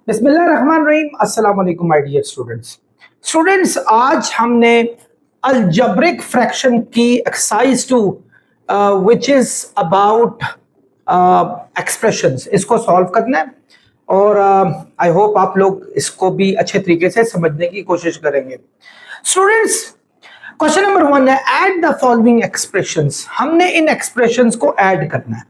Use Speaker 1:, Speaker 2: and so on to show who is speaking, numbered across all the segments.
Speaker 1: बिस्मिल्लाहिर्रहमानिर्रहीम। अस्सलाम वालेकुम माय डियर स्टूडेंट्स, आज हमने अलजेब्रिक फ्रैक्शन की exercise 2 which is about expressions, इसको सॉल्व करना है और आई होप आप लोग इसको भी अच्छे तरीके से समझने की कोशिश करेंगे। स्टूडेंट्स, क्वेश्चन नंबर 1 है ऐड द फॉलोइंग एक्सप्रेशंस। हमने इन एक्सप्रेशंस को ऐड करना है,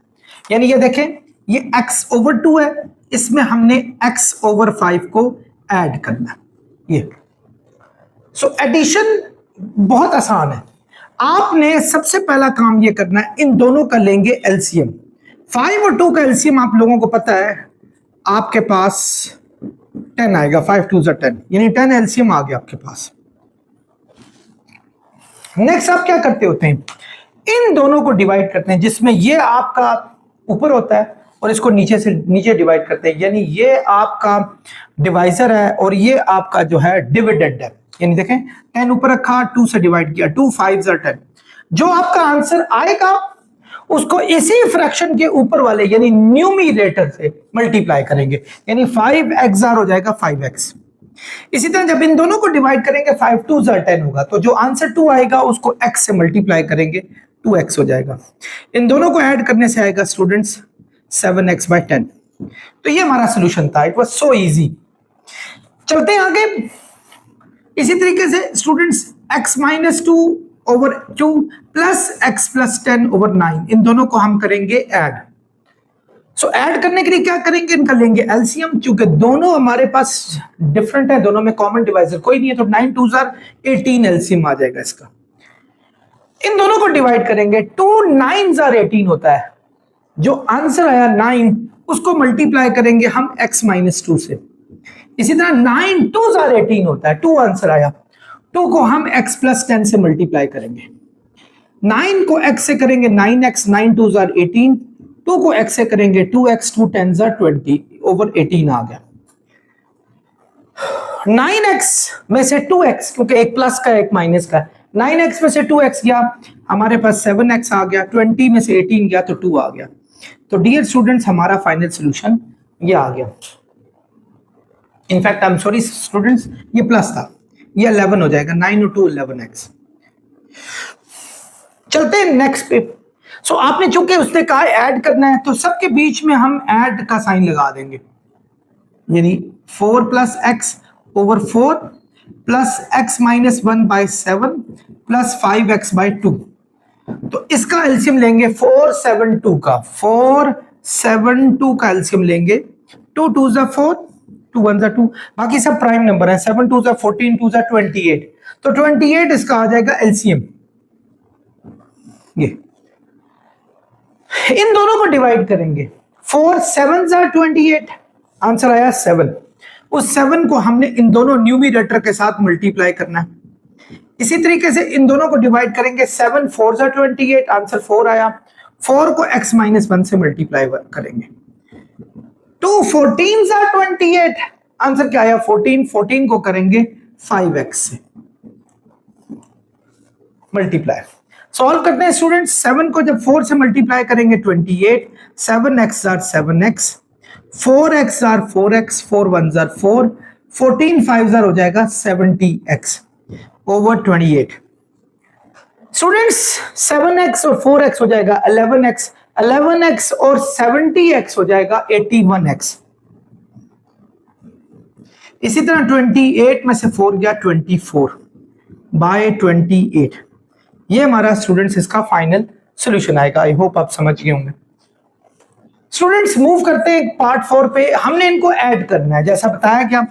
Speaker 1: यानी ये देखें, ये x ओवर 2 है, इसमें हमने x ओवर 5 को ऐड करना है। ये सो एडिशन बहुत आसान है। आपने सबसे पहला काम ये करना है, इन दोनों का लेंगे एलसीएम। 5 और 2 का एलसीएम आप लोगों को पता है, आपके पास 10 आएगा। 5 2 10, यानी 10 एलसीएम आ गया आपके पास। नेक्स्ट आप क्या करते होते हैं, इन दोनों को डिवाइड करते हैं, जिसमें ये आपका ऊपर होता है और इसको नीचे से नीचे डिवाइड करते हैं, यानी ये आपका डिवाइजर है और ये आपका जो है डिविडेंड है। यानी देखें, 10 ऊपर रखा, 2 से डिवाइड किया, 2 5 10। जो आपका आंसर आएगा उसको इसी फ्रैक्शन के ऊपर वाले यानी न्यूमरेटर से मल्टीप्लाई करेंगे, यानी 5x हो जाएगा 5x। इसी तरह जब इन दोनों को डिवाइड करेंगे, 5 2 10 होगा, तो जो आंसर 2 आएगा उसको x से मल्टीप्लाई करेंगे, 2x हो जाएगा। इन दोनों को ऐड करने से आएगा स्टूडेंट्स 7x/10। तो ये हमारा सॉल्यूशन था। It was so easy. चलते हैं आगे। इसी तरीके से students x-2 over 2 plus x plus 10 over 9, इन दोनों को हम करेंगे ऐड। सो ऐड करने के लिए क्या करेंगे, इनका लेंगे एलसीएम। चूंकि दोनों हमारे पास डिफरेंट है, दोनों में कॉमन डिवाइजर कोई नहीं है, तो 9 2 18 एलसीएम आ जाएगा इसका। इन दोनों को डिवाइड करेंगे, 2 9 18 होता है। जो आंसर आया 9, उसको मल्टीप्लाई करेंगे हम x-2 से। इसी तरह 9 2 18 होता है, 2 आंसर आया, 2 को हम x प्लस 10 से मल्टीप्लाई करेंगे। 9 को x से करेंगे 9x, 9 2 18, 2 को x से करेंगे 2x, 2 10 20 ओवर 18 आ गया। 9x में से 2x, क्योंकि एक प्लस का एक माइनस का, 9x में से 2x गया, हमारे पास 7x आ गया, 20 में से 18 गया तो 2 आ गया। तो डियर स्टूडेंट्स, हमारा फाइनल सॉल्यूशन ये आ गया। In fact I am sorry students, ये प्लस था, ये 11 हो जाएगा। 9 और 2 11x। चलते हैं नेक्स्ट पे। सो आपने चूंकि उसने कहा ऐड करना है, तो सबके बीच में हम ऐड का साइन लगा देंगे, यानी 4 plus x over 4 plus x minus 1/7 plus 5x/2। तो इसका एलसीएम लेंगे 472 का, 472 का एलसीएम लेंगे। 2 2 4, 2 1 2, बाकी सब प्राइम नंबर है। 7 2 14, 2 28, तो 28 इसका आ जाएगा एलसीएम। ये इन दोनों को डिवाइड करेंगे, 4 7 28, आंसर आया 7। उस 7 को हमने इन दोनों न्यूमरेटर के साथ मल्टीप्लाई करना है। इसी तरीके से इन दोनों को डिवाइड करेंगे, 7 4 28, आंसर 4 आया। 4 को x-1 से मल्टीप्लाई करेंगे। 2 14 28, आंसर क्या आया 14। 14 को करेंगे 5x से मल्टीप्लाई। सॉल्व करते हैं स्टूडेंट्स। 7 को जब 4 से मल्टीप्लाई करेंगे 28, 7x 7x, 4x 4x, 4 1 4, 14 5 हो जाएगा 70x ओवर 28। स्टूडेंट्स 7x और 4x हो जाएगा 11x, 11x और 70x हो जाएगा 81x। इसी तरह 28 में से 4 गया 24/28। ये हमारा स्टूडेंट्स इसका फाइनल सॉल्यूशन आएगा। आई होप आप समझ गए होंगे। स्टूडेंट्स मूव करते हैं पार्ट 4 पे। हमने इनको ऐड करना है, जैसा बताया क्या,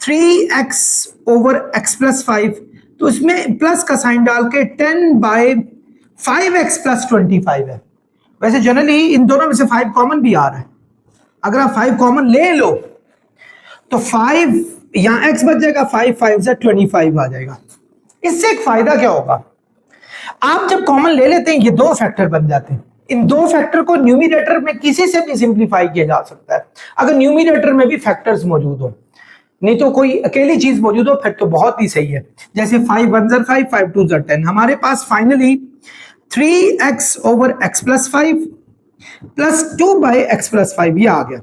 Speaker 1: 3x ओवर x प्लस 5, तो इसमें प्लस का साइन डाल के 10/5x प्लस 25 है। वैसे जनरली इन दोनों में से 5 कॉमन भी आ रहा है। अगर आप 5 कॉमन ले लो तो 5 यहां x बच जाएगा, 5 5 से 25 आ जाएगा। इससे एक फायदा क्या होगा, आप जब कॉमन ले लेते हैं ये दो फैक्टर बन जाते हैं। इन दो फैक्टर को न्यूमरेटर में किसी से भी सिंप्लीफाई किया जा सकता है, अगर न्यूमरेटर में भी फैक्टर्स मौजूद हो। नहीं तो कोई अकेली चीज मौजूद हो फिर तो बहुत ही सही है। जैसे 5 1 5, 5 2 10, हमारे पास finally 3x over x plus 5 plus 2/x plus 5 ये आ गया।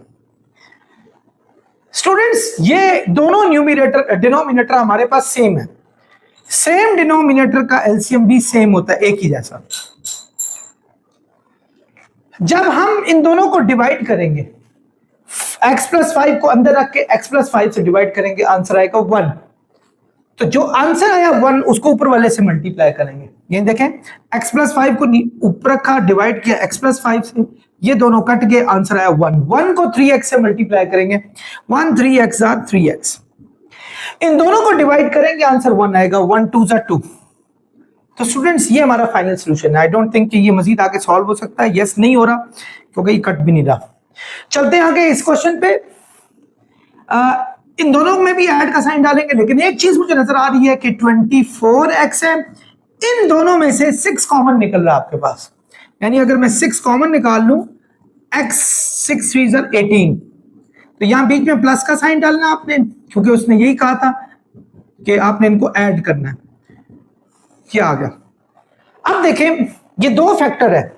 Speaker 1: स्टूडेंट्स ये दोनों न्यूमिनेटर डिनोमिनेटर हमारे पास सेम है, सेम डिनोमिनेटर का एलसीएम भी सेम होता है, एक ही जैसा। जब हम इन दोनों को डिवाइड करेंगे, x+5 को अंदर रख के x+5 से डिवाइड करेंगे, आंसर आएगा 1। तो जो आंसर आया 1 उसको ऊपर वाले से मल्टीप्लाई करेंगे। ये देखें, x+5 को ऊपर रखा, डिवाइड किया x+5 से, ये दोनों कट गए, आंसर आया 1। 1 को 3x से मल्टीप्लाई करेंगे, 1 3x आर 3x। इन दोनों को डिवाइड करेंगे, आंसर 1 आएगा, 1 2 2। तो स्टूडेंट्स ये हमारा फाइनल सॉल्यूशन है। आई डोंट थिंक कि ये मजीद आगे सॉल्व हो सकता है। यस नहीं हो रहा क्योंकि ये कट भी नहीं रहा। चलते हैं आगे इस क्वेश्चन पे। इन दोनों में भी ऐड का साइन डालेंगे, लेकिन एक चीज मुझे नजर आ रही है कि 24x है, इन दोनों में से 6 कॉमन निकल रहा है आपके पास। यानी अगर मैं 6 कॉमन निकाल लूं, x 6 3 18, तो यहां बीच में प्लस का साइन डालना आपने, क्योंकि उसने यही कहा था कि आपने इनको ऐड करना है। क्या आ गया? अब देखें, ये 2 फैक्टर है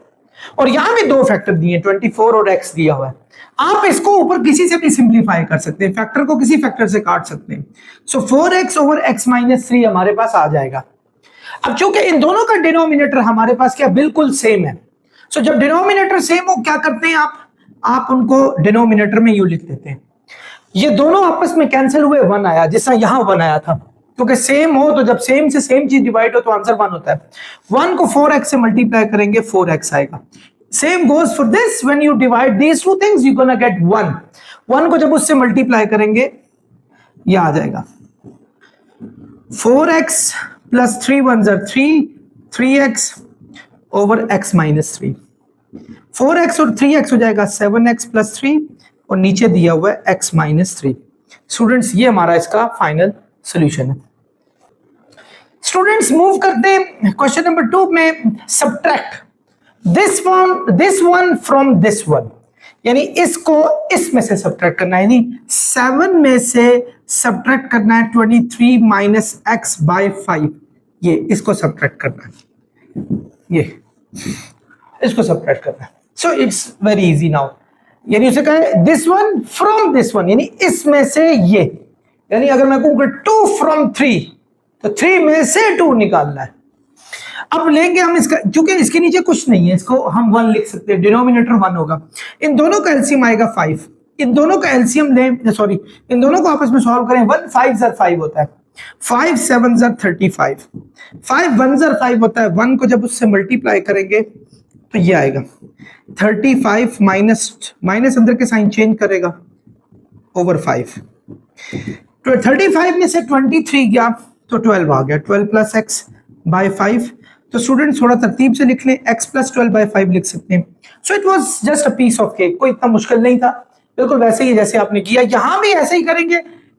Speaker 1: और यहां भी 2 फैक्टर दिए, 24 और x दिया हुआ है। आप इसको ऊपर किसी से भी सिंप्लीफाई कर सकते हैं, फैक्टर को किसी फैक्टर से काट सकते हैं। सो 4x ओवर x माइनस 3 हमारे पास आ जाएगा। अब चूंकि इन दोनों का डिनोमिनेटर हमारे पास क्या बिल्कुल सेम है, सो जब डिनोमिनेटर सेम हो क्या करते हैं आप उनको डिनोमिनेटर में यूं लिख देते हैं। ये दोनों आपस में कैंसिल हुए, 1 आया, जिस तरह यहां 1 आया था, क्योंकि सेम हो तो जब सेम से सेम चीज डिवाइड हो तो आंसर 1 होता है। 1 को 4x से मल्टीप्लाई करेंगे, 4x आएगा। Same goes for this, when you divide these two things you gonna get 1। 1 को जब उससे मल्टीप्लाई करेंगे ये आ जाएगा 4x plus 3 1 3, 3x over x minus 3। 4x और 3x हो जाएगा 7x प्लस 3 और नीचे दिया हुआ है x माइनस 3। स्टूडेंट्स ये हमारा इसका फाइनल सॉल्यूशन है। स्टूडेंट्स मूव करते हैं क्वेश्चन नंबर 2 में। Subtract this one from this one, यानी इसको इसमें से सब्ट्रैक्ट करना है, यानी 7 में से सब्ट्रैक्ट करना है 23 माइनस x बाय 5। ये इसको सब्ट्रैक्ट करना है, ये इसको सब्ट्रैक्ट करना है। So it's very easy now. यानी उसे कहें this one from this one, यानी इसमें से ये, यानी अगर मैं कहूँ 2 फ्रॉम 3 तो 3 में से 2 निकालना है। अब लेंगे हम इसका, क्योंकि इसके नीचे कुछ नहीं है, इसको हम 1 लिख सकते हैं, डिनोमिनेटर 1 होगा। इन दोनों का एलसीएम आएगा 5। इन दोनों का एलसीएम लें, सॉरी इन दोनों को आपस में सॉल्व करें। 1 5 5 होता है, 5 7 35, 5 1 5 होता है। 1 को जब उससे मल्टीप्लाई करेंगे तो ये आएगा 35 माइनस अंदर के साइन चेंज करेगा ओवर 5। तो 35 में से 23 गया तो 12 आ गया, 12 प्लस x बाय 5। तो स्टूडेंट थोड़ा तरतीब से लिख लें, x प्लस 12 बाय 5 लिख सकते हैं। So it was just a piece of cake, कोई इतना मुश्किल नहीं था, बिल्कुल वैसे ही जैसे आपने किया। यहां भी ऐसे ही करेंगे,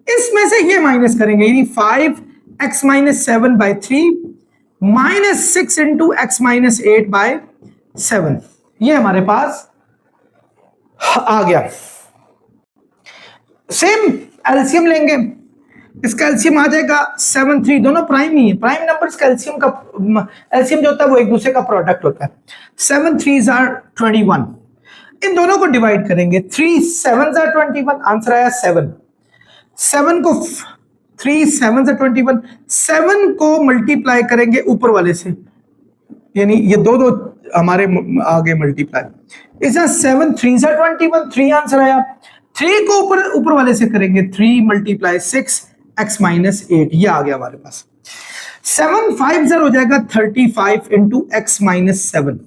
Speaker 1: इसमें से ये माइनस करेंगे, यानी 5x minus 7 by 3 minus 6 into x minus 8 by 7, ये हमारे पास आ गया। सेम एलसीएम लेंगे, इसका एलसीएम आ जाएगा 7 3, दोनों प्राइम ही है। प्राइम नंबर्स का एलसीएम जो होता है वो एक दूसरे का प्रोडक्ट होता है। 7 3 आर 21, इन दोनों को डिवाइड करेंगे, 3 7 आर 21, आंसर आया 7। 7 को 3 7 आर 21, 7 को मल्टीप्लाई करेंगे ऊपर वाले से, यानी ये दो हमारे आगे मल्टीप्लाई। इस 7 3 आर 21, 3 आंसर आया। 3 को ऊपर वाले से करेंगे, 3 मल्टीप्लाई 6 x माइनस 8, ये आ गया हमारे पास। 7 5 हो जाएगा 35 into x minus 7,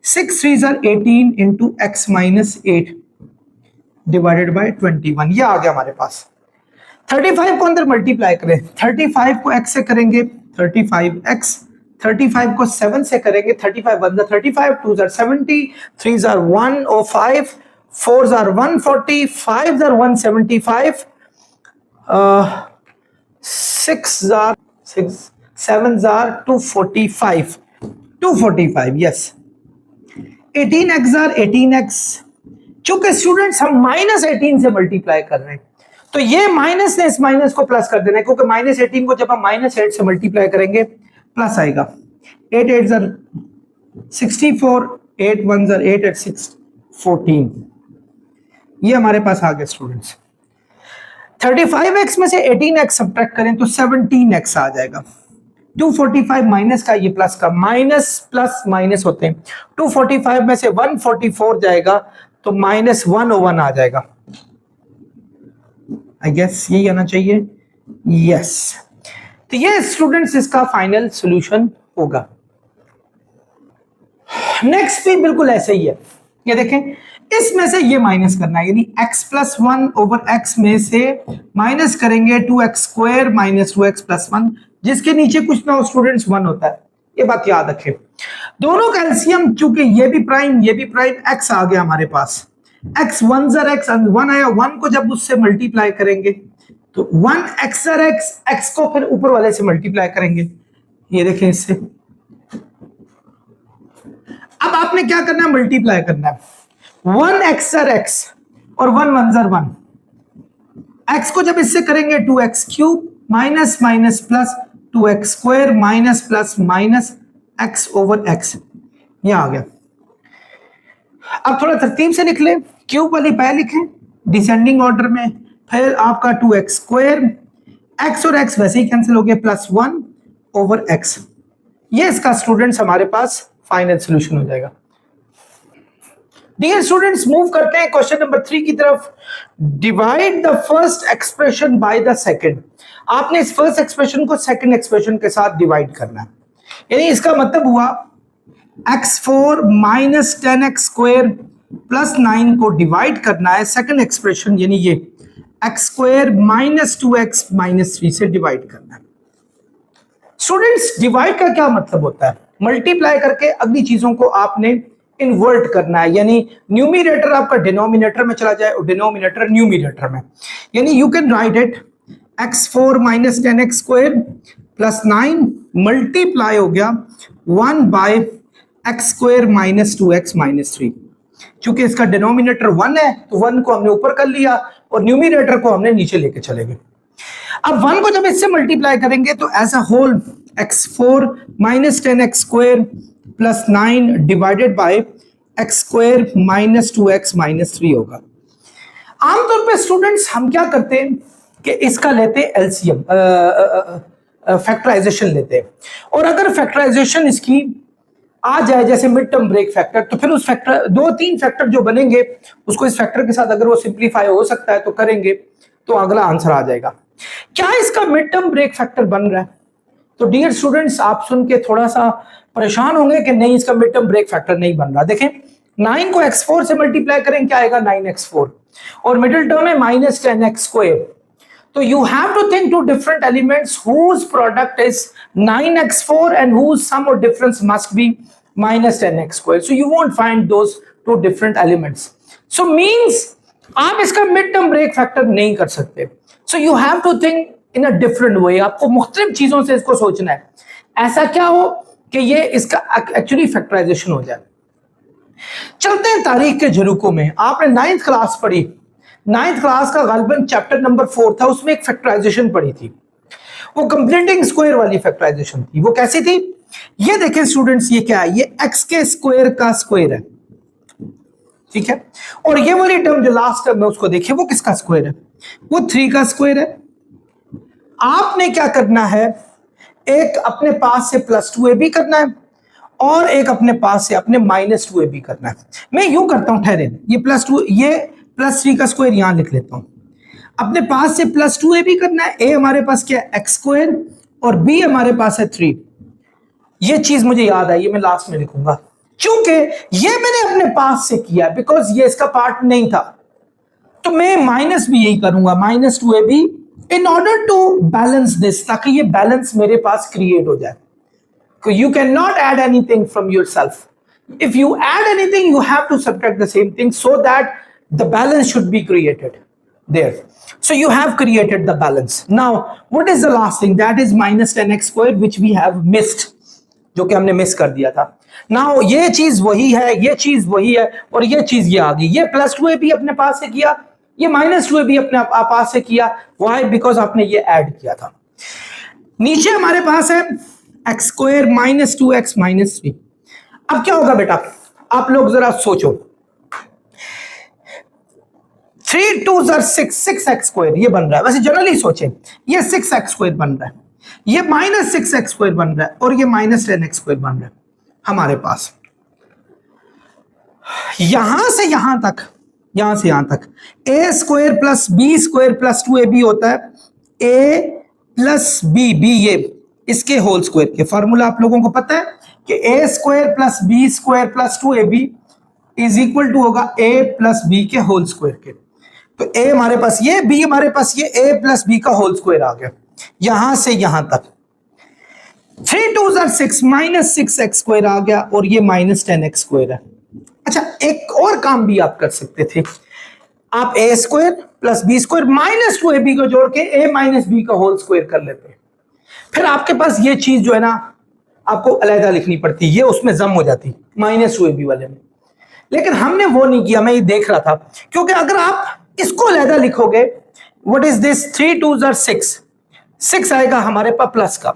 Speaker 1: 6 3 18 into x minus 8 divided by 21, ये आ गया हमारे पास। 35 को अंदर मल्टीप्लाई करें, 35 को x से करेंगे 35x, 35 को 7 से करेंगे, 35 1 35, 2 70, 3 105, 4 140, 5 175, 6 7 245, 245, यस। 18x 18x, चूंकि स्टूडेंट्स हम माइनस 18 से मल्टीप्लाई कर रहे हैं तो ये माइनस ने इस माइनस को प्लस कर देना है, क्योंकि माइनस 18 को जब हम माइनस 8 से मल्टीप्लाई करेंगे प्लस आएगा। 8 8 64, 8 1 8 8 6 14, ये हमारे पास आ गया स्टूडेंट्स। 35x में से 18x सब्ट्रैक्ट करें तो 17x आ जाएगा। 245 माइनस का, ये प्लस का, माइनस प्लस माइनस होते हैं। 245 में से 144 जाएगा तो -101 आ जाएगा। आई गेस यही आना चाहिए। यस, तो ये स्टूडेंट्स इसका फाइनल सॉल्यूशन होगा। नेक्स्ट भी बिल्कुल ऐसे ही है। ये देखें, इसमें से ये माइनस करना है, यानी x प्लस 1 ओवर x में से माइनस करेंगे 2x² माइनस 2x प्लस 1, जिसके नीचे कुछ ना हो स्टूडेंट्स 1 होता है। ये बात याद रखें। दोनों का एलसीएम, चूंकि ये भी प्राइम x आ गया हमारे पास, x 1 जर x 1 आया, 1 को जब उससे मल्टीप्लाई करेंगे तो 1x जर x को फिर ऊपर वाले से मल्टीप्लाई करेंगे। ये देखें, इससे अब आपने क्या करना है, मल्टीप्लाई करना है। 1x जर x और 1 1 जर 1, x को जब इससे करेंगे 2x³ minus minus plus 2x² minus plus minus x over x, ये आ गया। अब थोड़ा तरतीब से लिख लें, क्यूब वाली पहले लिखें डिसेंडिंग ऑर्डर में, फिर आपका 2x², x और x वैसे ही कैंसिल हो गए, प्लस 1 ओवर x। ये इसका स्टूडेंट्स हमारे पास फाइनल सॉल्यूशन हो जाएगा। डियर स्टूडेंट्स, मूव करते हैं क्वेश्चन नंबर 3 की तरफ। Divide the first expression by the second. आपने इस फर्स्ट एक्सप्रेशन को सेकंड एक्सप्रेशन के साथ डिवाइड करना है, यानी इसका मतलब हुआ x4 माइनस 10x² प्लस 9 को डिवाइड करना है सेकंड एक्सप्रेशन, यानी ये x² माइनस 2x माइनस 3 से डिवाइड करना है। स्टूडेंट्स, डिवाइड का क्या मतलब होता है? मल्टीप्लाई करके अगली चीजों को आपने इन्वर्ट करना है, यानी न्यूमिनेटर आपका डिनोमिनेटर में चला जाए और डिनोमिनेटर न्यूमिनेटर में। यानी you can write it x4 minus 10x² plus 9 multiply हो गया 1 bye x² minus 2x minus 3। चूंकि इसका डिनोमिनेटर 1 है तो 1 को हमने ऊपर कर लिया और न्यूमिनेटर को हमने नीचे लेके चले गए। अब 1 को जब इससे मल्टीप्लाई करेंगे तो as a whole x4 minus 10x² plus 9 divided by x² minus 2x minus 3 होगा। आमतौर पे स्टूडेंट्स हम क्या करते हैं कि इसका लेते हैं एलसीएम, फैक्टराइजेशन लेते हैं, और अगर फैक्टराइजेशन इसकी आ जाए जैसे मिड टर्म ब्रेक फैक्टर, तो फिर उस फैक्टर 2-3 फैक्टर जो बनेंगे उसको इस फैक्टर के साथ अगर वो सिंप्लीफाई हो सकता है तो करेंगे, तो अगला आंसर आ जाएगा। क्या इसका मिड टर्म ब्रेक फैक्टर बन रहा है? तो डियर स्टूडेंट्स, आप सुन के थोड़ा सा परेशान होंगे कि नहीं, इसका मिड टर्म ब्रेक फैक्टर नहीं बन रहा। देखें, 9 को x4 से मल्टीप्लाई करें, क्या आएगा 9x4, और मिडिल टर्म है माइनस 10x²। तो you have to think two different elements whose product is 9x4 and whose sum or difference must be minus 10x². So you won't find those two different elements. So means आप इसका mid term break factor नहीं कर सकते। So you have to think in a different way. आपको मुख्तलिफ चीजों से इसको सोचना है। ऐसा क्या हो कि ये इसका एक्चुअली फैक्टराइजेशन हो जाए। चलते हैं तारीख के झरोकों में। आपने 9th क्लास पढ़ी, 9th क्लास का गालिबन चैप्टर नंबर 4 था, उसमें एक फैक्टराइजेशन पढ़ी थी, वो कंप्लीटिंग स्क्वायर वाली फैक्टराइजेशन थी। वो कैसी थी? ये देखें स्टूडेंट्स, ये क्या है? ये x के स्क्वायर का स्क्वायर है, ठीक है, और ये वाली टर्म जो लास्ट टर्म है उसको देखिए, वो किसका स्क्वायर है? वो 3 का स्क्वायर है। आपने क्या करना है, एक अपने पास से +2ab करना है और एक अपने पास से अपने -2ab करना है। मैं यूं करता हूं, ठहरे, ये +2, ये +3 का स्क्वायर यहां लिख लेता हूं। अपने पास से +2ab करना है, a हमारे पास क्या है x² और b हमारे पास है 3। ये चीज मुझे याद आई, ये मैं लास्ट में लिखूंगा, चूंकि ये मैंने अपने पास से किया बिकॉज ये इसका पार्ट नहीं था, तो मैं माइनस भी यही करूंगा, -2ab in order to balance this, ताकि ये बैलेंस मेरे पास क्रिएट हो जाए। You cannot add anything from yourself. If you add anything, you have to subtract the same thing so that the balance should be created there. So you have created the balance. Now, what is the last thing? That is minus 10x², which we have missed, जो कि हमने miss कर दिया था। Now, ये चीज वही है, ये चीज वही है, और ये चीज ये आ गई। ये +2ab अपने पास से किया, ये -2ab अपने पास से किया। Why? Because आपने ये ऐड किया था। नीचे हमारे पास है x² माइनस 2x माइनस 3। अब क्या होगा बेटा, आप लोग जरा सोचो, 3 2 6 एक्स स्क्वायर ये बन रहा है। वैसे जनरली सोचें, ये 6 एक्स स्क्वायर बन रहा है, ये माइनस 6 एक्स स्क्वायर बन रहा है और ये माइनस 10 एक्स स्क्वायर बन रहा है। हमारे पास यहां से यहां तक, यहां से यहां तक A square plus B square plus 2ab होता है ए प्लस बी, बी ये इसके होल स्क्वायर के। फॉर्मूला आप लोगों को पता है कि A square plus B square plus 2ab is equal to होगा ए प्लस बी के होल स्क्वायर के। तो ए हमारे पास ये, बी हमारे पास ये, ए प्लस बी का होल स्क्वायर आ गया यहां से यहां तक। 3 2 6 माइनस 6 एक्स स्क्वायर आ गया और ये माइनस 10 एक्स स्क्वायर है। अच्छा, एक और काम भी आप कर सकते थे, आप A square plus B square minus 2ab को जोड़ के ए माइनस बी का होल स्क्वायर कर लेते, फिर आपके पास ये चीज जो है ना आपको अलग लिखनी पड़ती, ये उसमें जम हो जाती माइनस 2ab वाले में। लेकिन हमने वो नहीं किया, मैं ये देख रहा था, क्योंकि अगर आप इसको अलग लिखोगे, व्हाट इज दिस 3 2 6 आएगा हमारे पास प्लस का,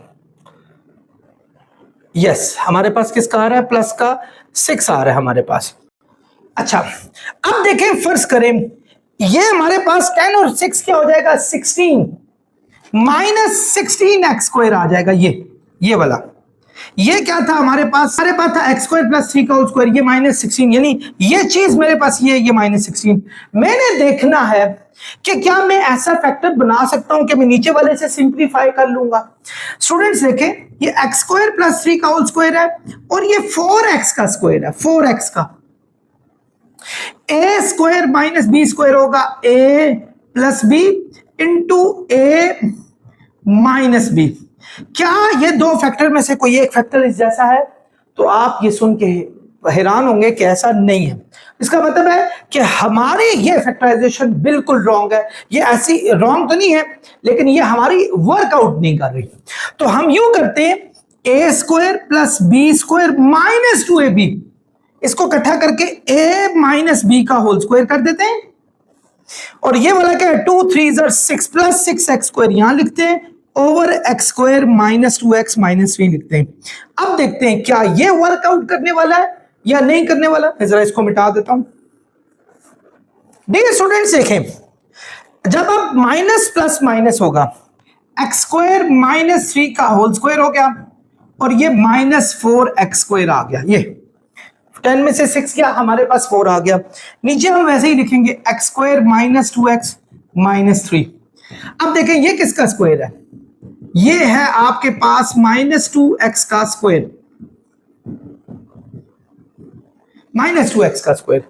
Speaker 1: यस हमारे पास किसका आ रहा है, प्लस का 6 आ रहा है हमारे पास। अच्छा, अब देखें फर्ज करें ये हमारे पास 10 और 6 क्या हो जाएगा 16, माइनस 16 एक्स स्क्वायर आ जाएगा। ये वाला, ये क्या था हमारे पास था एक्स स्क्वायर प्लस 3 का होल स्क्वायर, ये माइनस 16, यानी ये चीज मेरे पास ये माइनस 16। मैंने देखना है कि क्या मैं ऐसा फैक्टर बना सकता हूं कि मैं नीचे वाले से सिंप्लीफाई कर लूंगा। स्टूडेंट्स देखें, ये एक्स स्क्वायर प्लस 3 का होल स्क्वायर है और ये 4x का स्क्वायर है, 4x का। ए स्क्वायर माइनस बी स्क्वायर होगा A plus B into A minus B. क्या ये दो फैक्टर में से कोई एक फैक्टर इस जैसा है? तो आप ये सुन के हैरान होंगे कि ऐसा नहीं है। इसका मतलब है कि हमारी ये फैक्टराइजेशन बिल्कुल रॉन्ग है। ये ऐसी रॉन्ग तो नहीं है, लेकिन ये हमारी वर्कआउट नहीं कर रही। तो हम यूं करते हैं, A square plus B square minus 2ab, इसको इकट्ठा करके a माइनस बी का होल स्क्वायर कर देते हैं। और ये वाला क्या है 2 3 6 प्लस 6 एक्स स्क्वायर यहां लिखते हैं, over X square minus 2x minus 3 लिखते हैं। अब देखते हैं क्या ये वर्कआउट करने वाला है या नहीं करने वाला। मैं जरा इसको मिटा देता हूं। देखिए स्टूडेंट्स, देखें जब अब माइनस प्लस माइनस होगा, एक्स स्क्वायर माइनस 3 का होल स्क्वायर हो गया और ये माइनस 4x स्क्वायर आ गया। ये 10 में से 6 क्या हमारे पास 4 आ गया। नीचे हम वैसे ही लिखेंगे x square minus 2x minus 3। अब देखें ये किसका स्क्वायर है, ये है आपके पास माइनस 2x का स्क्वायर, माइनस 2x का स्क्वायर।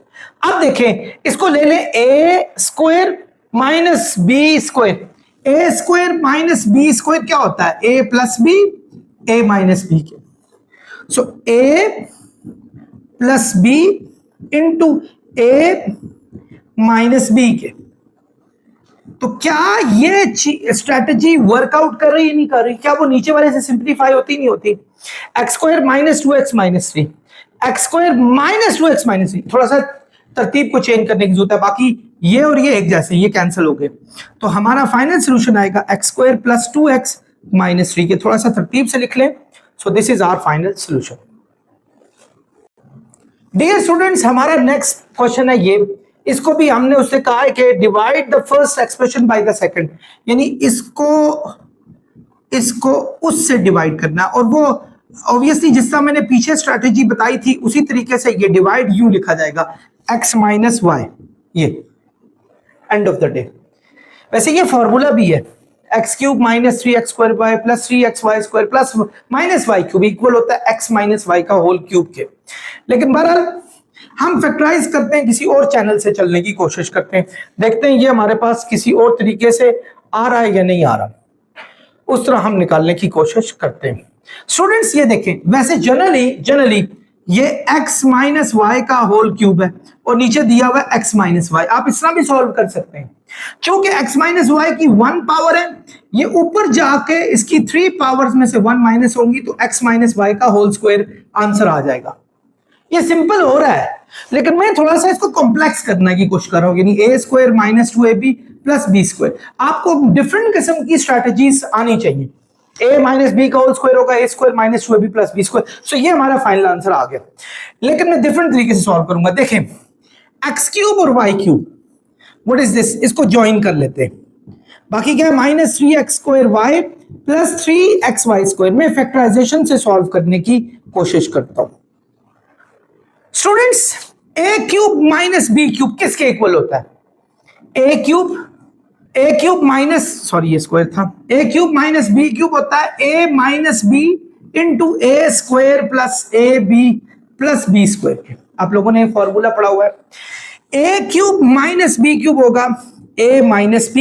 Speaker 1: अब देखें इसको ले लें ए स्क्वायर माइनस बी स्क्वायर। ए स्क्वायर माइनस बी स्क्वायर क्या होता है, A plus B, A minus B के। सो ए plus B into A minus B के। तो क्या ये स्ट्रेटेजी वर्कआउट कर रही है, नहीं कर रही? क्या वो नीचे वाले से सिंप्लीफाई होती नहीं होती? X square minus 2x minus 3, x square minus 2x minus 3। थोड़ा सा तरतीब को चेंज करने की जरूरत है, बाकी ये और ये एक जैसे, ये कैंसिल हो गए। तो हमारा फाइनल सोल्यूशन आएगा x square plus 2x minus 3 के। थोड़ा सा तरतीब से लिख लें। So this is our final solution. Dear students, हमारा नेक्स्ट क्वेश्चन है ये, इसको भी हमने उससे कहा है कि divide the first expression by the second, यानी इसको उससे डिवाइड करना। और वो ऑब्वियसली जिस तरह मैंने पीछे स्ट्रैटेजी बताई थी उसी तरीके से ये डिवाइड यूं लिखा जाएगा, x माइनस वाई, ये एंड ऑफ द डे। वैसे ये फॉर्मूला भी है, x cube minus 3x square y plus 3xy square plus minus y cube equal होता है x माइनस वाई का होल क्यूब के। लेकिन बहरहाल हम फैक्टराइज करते हैं, किसी और चैनल से चलने की कोशिश करते हैं, देखते हैं ये हमारे पास किसी और तरीके से आ रहा है या नहीं आ रहा, उस तरह हम निकालने की कोशिश करते हैं। स्टूडेंट्स ये देखें, वैसे जनरली ये x माइनस वाई का होल क्यूब है और नीचे दिया हुआ है x माइनस वाई। आप इस तरह भी सॉल्व कर सकते हैं, क्योंकि x माइनस वाई की 1 पावर है, ये ऊपर जाके इसकी 3 पावर्स में से 1 माइनस होंगी, तो x माइनस वाई का होल स्क्वायर आंसर आ जाएगा। ये सिंपल हो रहा है, लेकिन मैं थोड़ा सा इसको कॉम्प्लेक्स करने की कोशिश कर रहा हूं, यानी A square minus 2ab plus B square. आपको डिफरेंट किस्म की स्ट्रैटेजीज आनी चाहिए। ए माइनस बी का होल स्क्वायर होगा A square minus 2ab plus B square. So ये हमारा फाइनल आंसर आ गया, लेकिन मैं डिफरेंट तरीके से सॉल्व करूंगा। देखें एक्स क्यूब और y cube what is this, इसको ज्वाइन कर लेते हैं। बाकी क्या है, minus 3x² y plus 3xy²। मैं फैक्टराइजेशन से सॉल्व करने की कोशिश करता हूं। स्टूडेंट्स, a³ माइनस b³ किसके इक्वल होता है? a³ माइनस, सॉरी ये स्क्वायर था, a³ माइनस b³ होता है a minus b into a² plus ab plus b²। आप लोगों ने फॉर्मूला पढ़ा हुआ है। a³ माइनस b³ होगा a minus b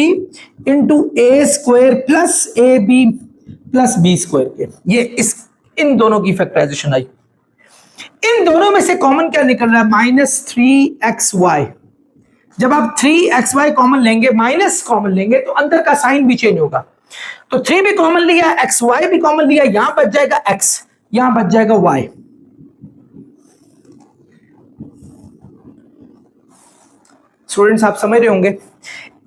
Speaker 1: into a² plus ab plus b² के। ये इन दोनों की फैक्टराइजेशन आई। इन दोनों में से कॉमन क्या निकल रहा है? Minus 3xy। जब आप 3xy कॉमन लेंगे, माइनस कॉमन लेंगे, तो अंदर का साइन भी चेंज होगा। तो 3 भी कॉमन लिया, xy भी कॉमन लिया, यहां बच जाएगा x, यहां बच जाएगा y। स्टूडेंट्स आप समझ रहे होंगे,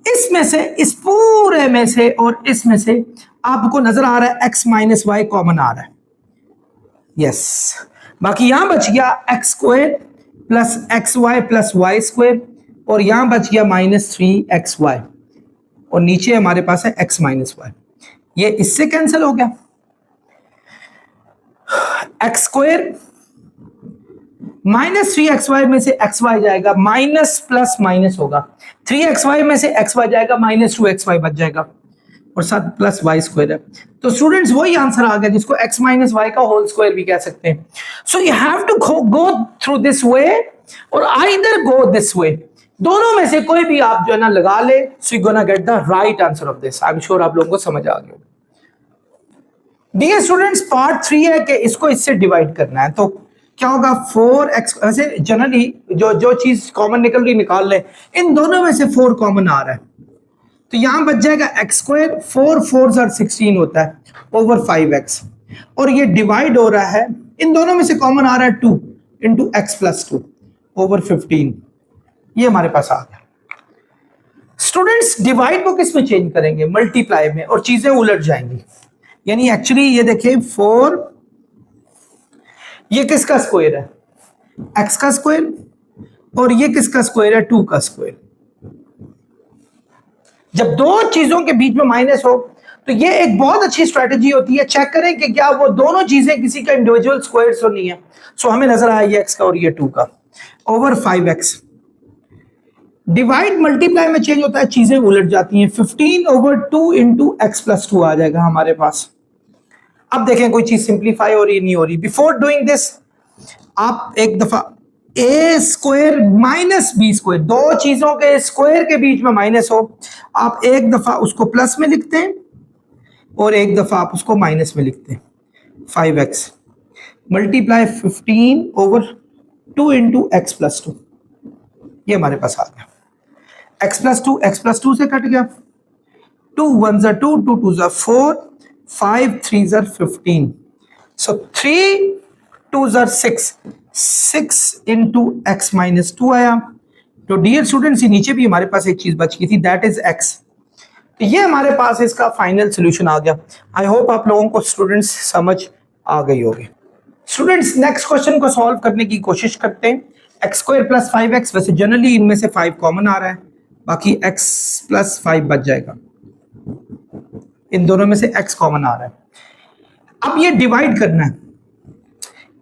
Speaker 1: इसमें से, इस पूरे में से और इसमें से आपको नजर आ रहा है x माइनस वाई कॉमन आ रहा है। यस, बाकी यहां बच गया x² plus xy plus y² और यहां बच गया माइनस 3xy और नीचे हमारे पास है x माइनस वाई। ये इससे कैंसिल हो गया। x² माइनस 3xy में से xy जाएगा, माइनस प्लस माइनस होगा, 3xy में से xy जाएगा, माइनस 2xy बच जाएगा और साथ प्लस y² है। तो स्टूडेंट्स वही आंसर आ गया जिसको x माइनस वाई का होल स्क्वायर भी कह सकते हैं। So you have to go through this way और आइदर गो दिस वे। दोनों में से कोई भी आप जो है ना लगा ले, सो you gonna get the right answer of this. I am sure आप लोगों को समझ आ गया। डियर स्टूडेंट्स, पार्ट 3 है कि इसको इससे डिवाइड करना है। तो क्या होगा, 4x, वैसे जनरली जो चीज कॉमन निकल रही निकाल ले। इन दोनों में से 4 कॉमन आ रहा है, तो यहां बच जाएगा x², 4 4s are 16 होता है ओवर 5x, और ये डिवाइड हो रहा है, इन दोनों में से कॉमन आ रहा है 2 इंटू x प्लस 2 ओवर 15। ये हमारे पास आ गया। स्टूडेंट्स, डिवाइड को किस में चेंज करेंगे? मल्टीप्लाई में, और चीजें उलट जाएंगी। यानी एक्चुअली ये देखें, 4 ये किसका स्क्वायर है? x का स्क्वायर, और ये किसका स्क्वायर है? 2 का स्क्वायर। जब दो चीजों के बीच में माइनस हो तो ये एक बहुत अच्छी स्ट्रेटजी होती है, चेक करें कि क्या वो दोनों चीजें किसी का इंडिविजुअल स्क्वायर तो नहीं है। सो हमें नजर आया ये x का और ये 2 का ओवर 5x। डिवाइड मल्टीप्लाई में चेंज होता है, चीजें उलट जाती हैं। 15 ओवर 2 इंटू x प्लस 2 आ जाएगा हमारे पास। अब देखें कोई चीज सिंप्लीफाई हो रही नहीं हो रही। बिफोर डूइंग दिस आप एक दफा a² माइनस b², दो चीजों के स्क्वायर के बीच में माइनस हो, आप एक दफा उसको प्लस में लिखते हैं और एक दफा आप उसको माइनस में लिखते हैं। 5x multiply 15 over 2 into x plus 2, ये हमारे पास आ गया। x प्लस 2 से कट गया, 2 1s are 2, 2 2s are 4, 5 3s are 15, so 3 2s are 6, 6 into x minus 2 आया। तो डियर स्टूडेंट्स, नीचे भी हमारे पास एक चीज बच गई थी, दैट इज x। तो ये हमारे पास इसका फाइनल सोल्यूशन आ गया। आई होप आप लोगों को स्टूडेंट्स समझ आ गई होगी। स्टूडेंट्स, नेक्स्ट क्वेश्चन को सॉल्व करने की कोशिश करते हैं। x² प्लस 5x, वैसे जनरली इनमें से 5 कॉमन आ रहा है, बाकी x प्लस 5 बच जाएगा। इन दोनों में से x कॉमन आ रहा है। अब ये डिवाइड करना है,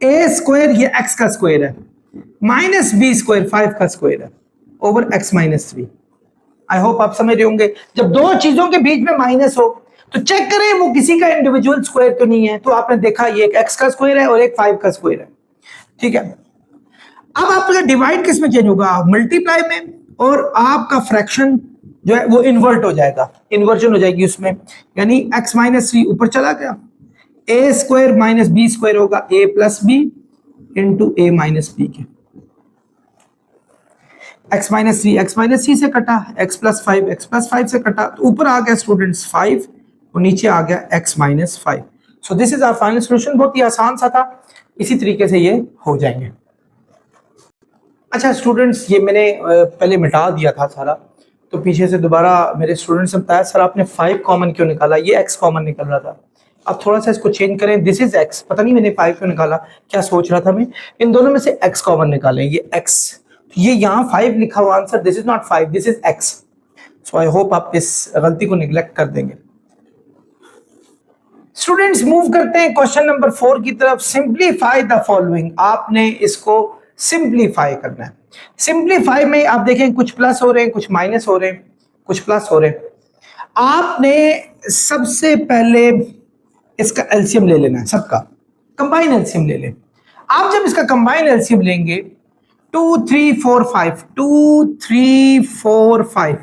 Speaker 1: a² ये x का स्क्वायर है, माइनस b² 5 का स्क्वायर है ओवर x माइनस 3। आई होप आप समझ रहे होंगे, जब दो चीजों के बीच में माइनस हो तो चेक करें वो किसी का इंडिविजुअल स्क्वायर तो नहीं है। तो आपने देखा ये एक x का स्क्वायर है और एक 5 का स्क्वायर है, ठीक है। अब आपका डिवाइड किस में चेंज होगा? मल्टीप्लाई में, और आपका फ्रैक्शन जो है वो इन्वर्ट हो जाएगा, इन्वर्जन हो जाएगी उसमें, यानी x माइनस 3 ऊपर चला गया, a² माइनस b² होगा a plus b into a minus b के। x माइनस 3 से कटा, x प्लस 5 से कटा, तो ऊपर आ गया स्टूडेंट्स 5 और नीचे आ गया x minus 5। So this is our final solution. बहुत ही आसान सा था, इसी तरीके से ये हो जाएंगे। अच्छा स्टूडेंट्स, ये मैंने पहले मिटा दिया था सारा, तो पीछे से दोबारा मेरे स्टूडेंट्स ने बताया सर आपने 5 कॉमन क्यों निकाला, ये x कॉमन निकल रहा था। अब थोड़ा सा इसको चेंज करें, दिस इज x, पता नहीं मैंने 5 क्यों निकाला, क्या सोच रहा था मैं। इन दोनों में से x कॉमन निकालें, ये x, ये यहाँ 5 लिखा हुआ answer, this is not 5, this is x। So I hope आप इस गलती को निगलेक्ट कर देंगे। स्टूडेंट्स मूव करते हैं क्वेश्चन नंबर 4 की तरफ। सिंप्लीफाई द फॉलोइंग, आपने इसको सिंप्लीफाई करना है। सिंप्लीफाई में आप देखें कुछ प्लस हो रहे हैं, कुछ माइनस हो रहे हैं, कुछ प्लस हो रहे हैं। आपने सबसे पहले इसका एलसीएम ले लेना है, सबका कंबाइन एलसीएम ले लें। आप जब इसका कंबाइन एलसीएम लेंगे 2 3 4 5 2 3 4 5,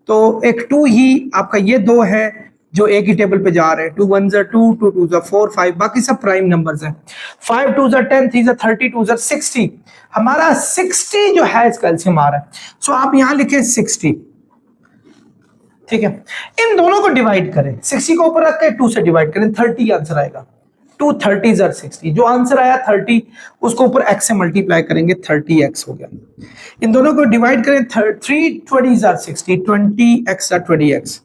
Speaker 1: तो एक 2 ही आपका ये 2 है जो एक ही टेबल पे जा रहे हैं। 2 1 ज़ा 2 2 2 ज़ा 4 5, बाकी सब प्राइम नंबर्स हैं। 5 2 ज़ा 10 3 ज़ा 30 2 ज़ा 60, हमारा 60 जो है इसका एलसीएम आ रहा है। सो आप यहां लिखें 60, ठीक है। इन दोनों को डिवाइड करें, 60 को ऊपर रख के 2 से डिवाइड करें, 30 आंसर आएगा। 2 30 ज़ा 60, जो आंसर आया 30 उसको ऊपर x से मल्टीप्लाई करेंगे, 30x हो गया। इन दोनों को डिवाइड करें, 3 20 ज़ा 60, 20x ज़ा 20x,